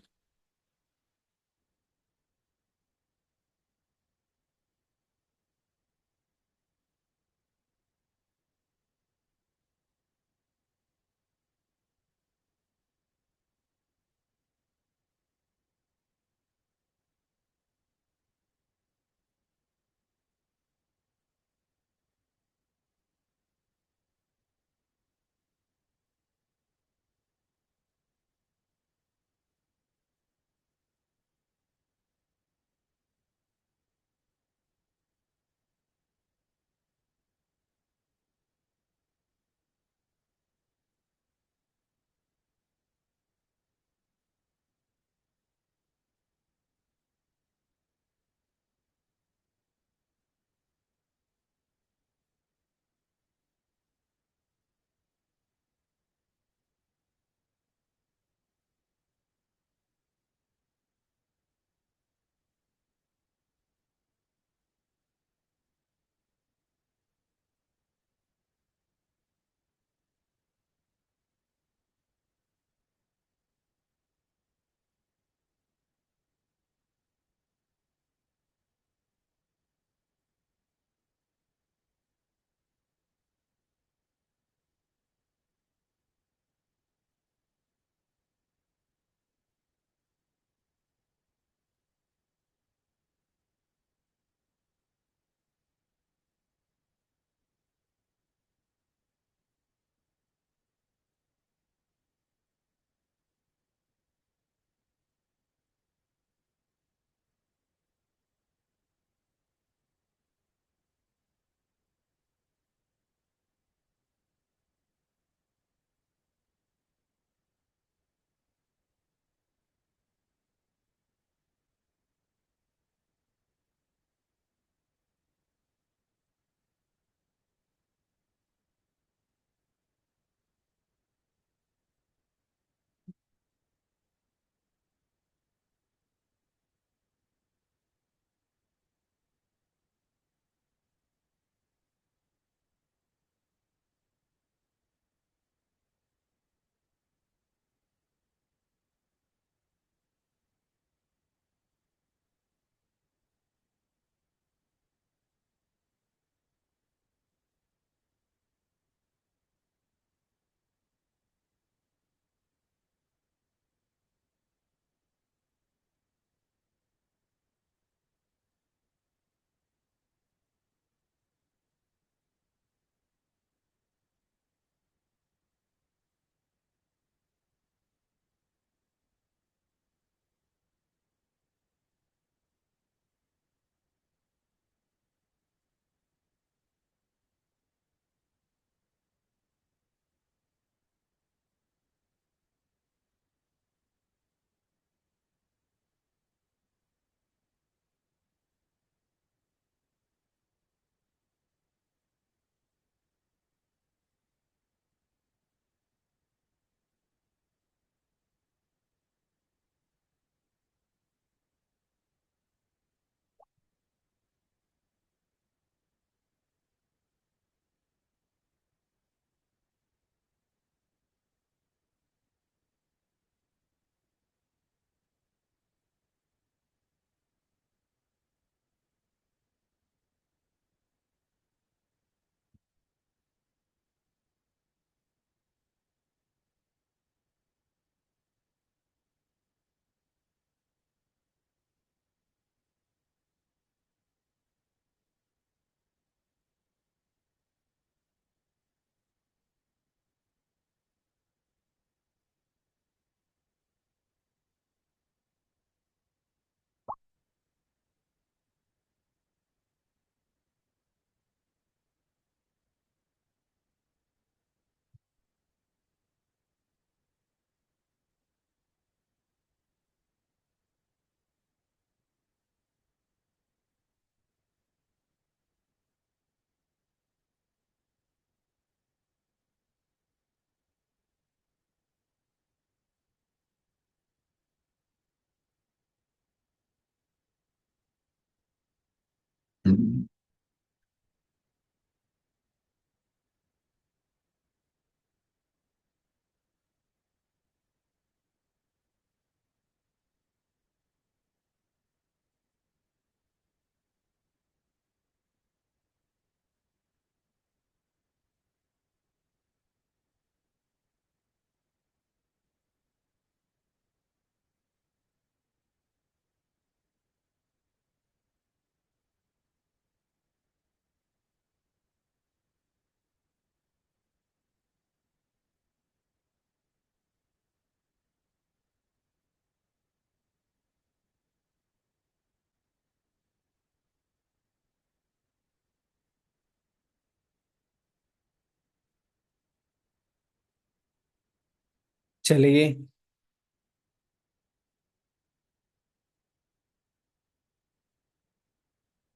चलिए,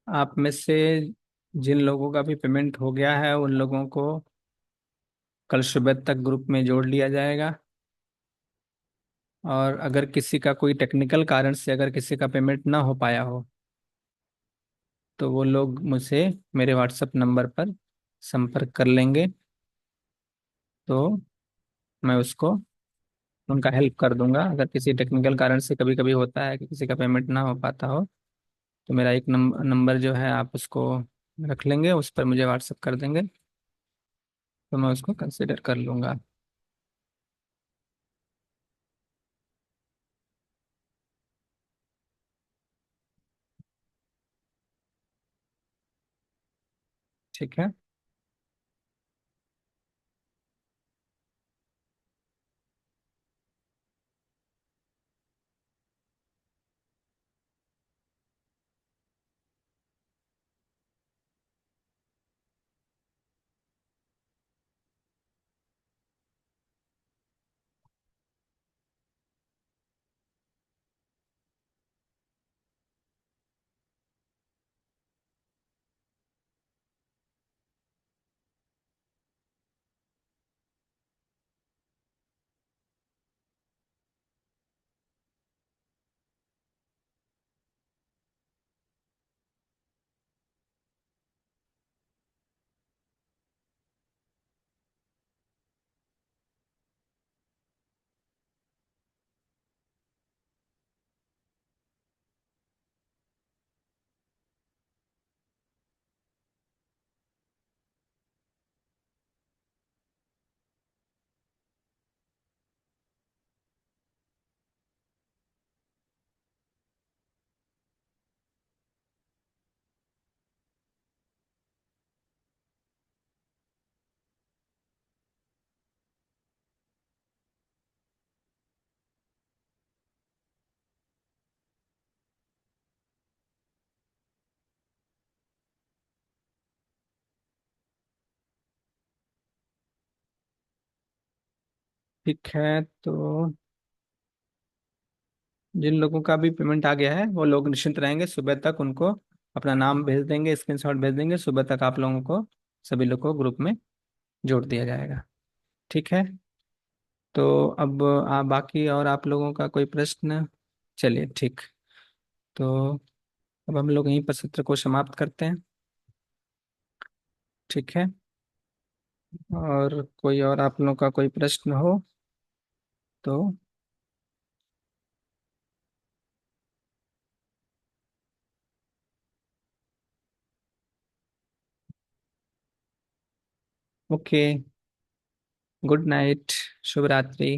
आप में से जिन लोगों का भी पेमेंट हो गया है उन लोगों को कल सुबह तक ग्रुप में जोड़ लिया जाएगा। और अगर किसी का कोई टेक्निकल कारण से अगर किसी का पेमेंट ना हो पाया हो तो वो लोग मुझसे मेरे व्हाट्सएप नंबर पर संपर्क कर लेंगे, तो मैं उसको उनका हेल्प कर दूंगा। अगर किसी टेक्निकल कारण से कभी कभी होता है कि किसी का पेमेंट ना हो पाता हो, तो मेरा एक नंबर जो है आप उसको रख लेंगे, उस पर मुझे व्हाट्सएप कर देंगे, तो मैं उसको कंसिडर कर लूंगा। ठीक है। ठीक है, तो जिन लोगों का भी पेमेंट आ गया है वो लोग निश्चिंत रहेंगे, सुबह तक उनको अपना नाम भेज देंगे, स्क्रीनशॉट भेज देंगे, सुबह तक आप लोगों को सभी लोग को ग्रुप में जोड़ दिया जाएगा। ठीक है। तो अब बाकी और आप लोगों का कोई प्रश्न? चलिए ठीक। तो अब हम लोग यहीं पर सत्र को समाप्त करते हैं। ठीक है। और कोई और आप लोगों का कोई प्रश्न हो तो? ओके। Good night. शुभ रात्रि।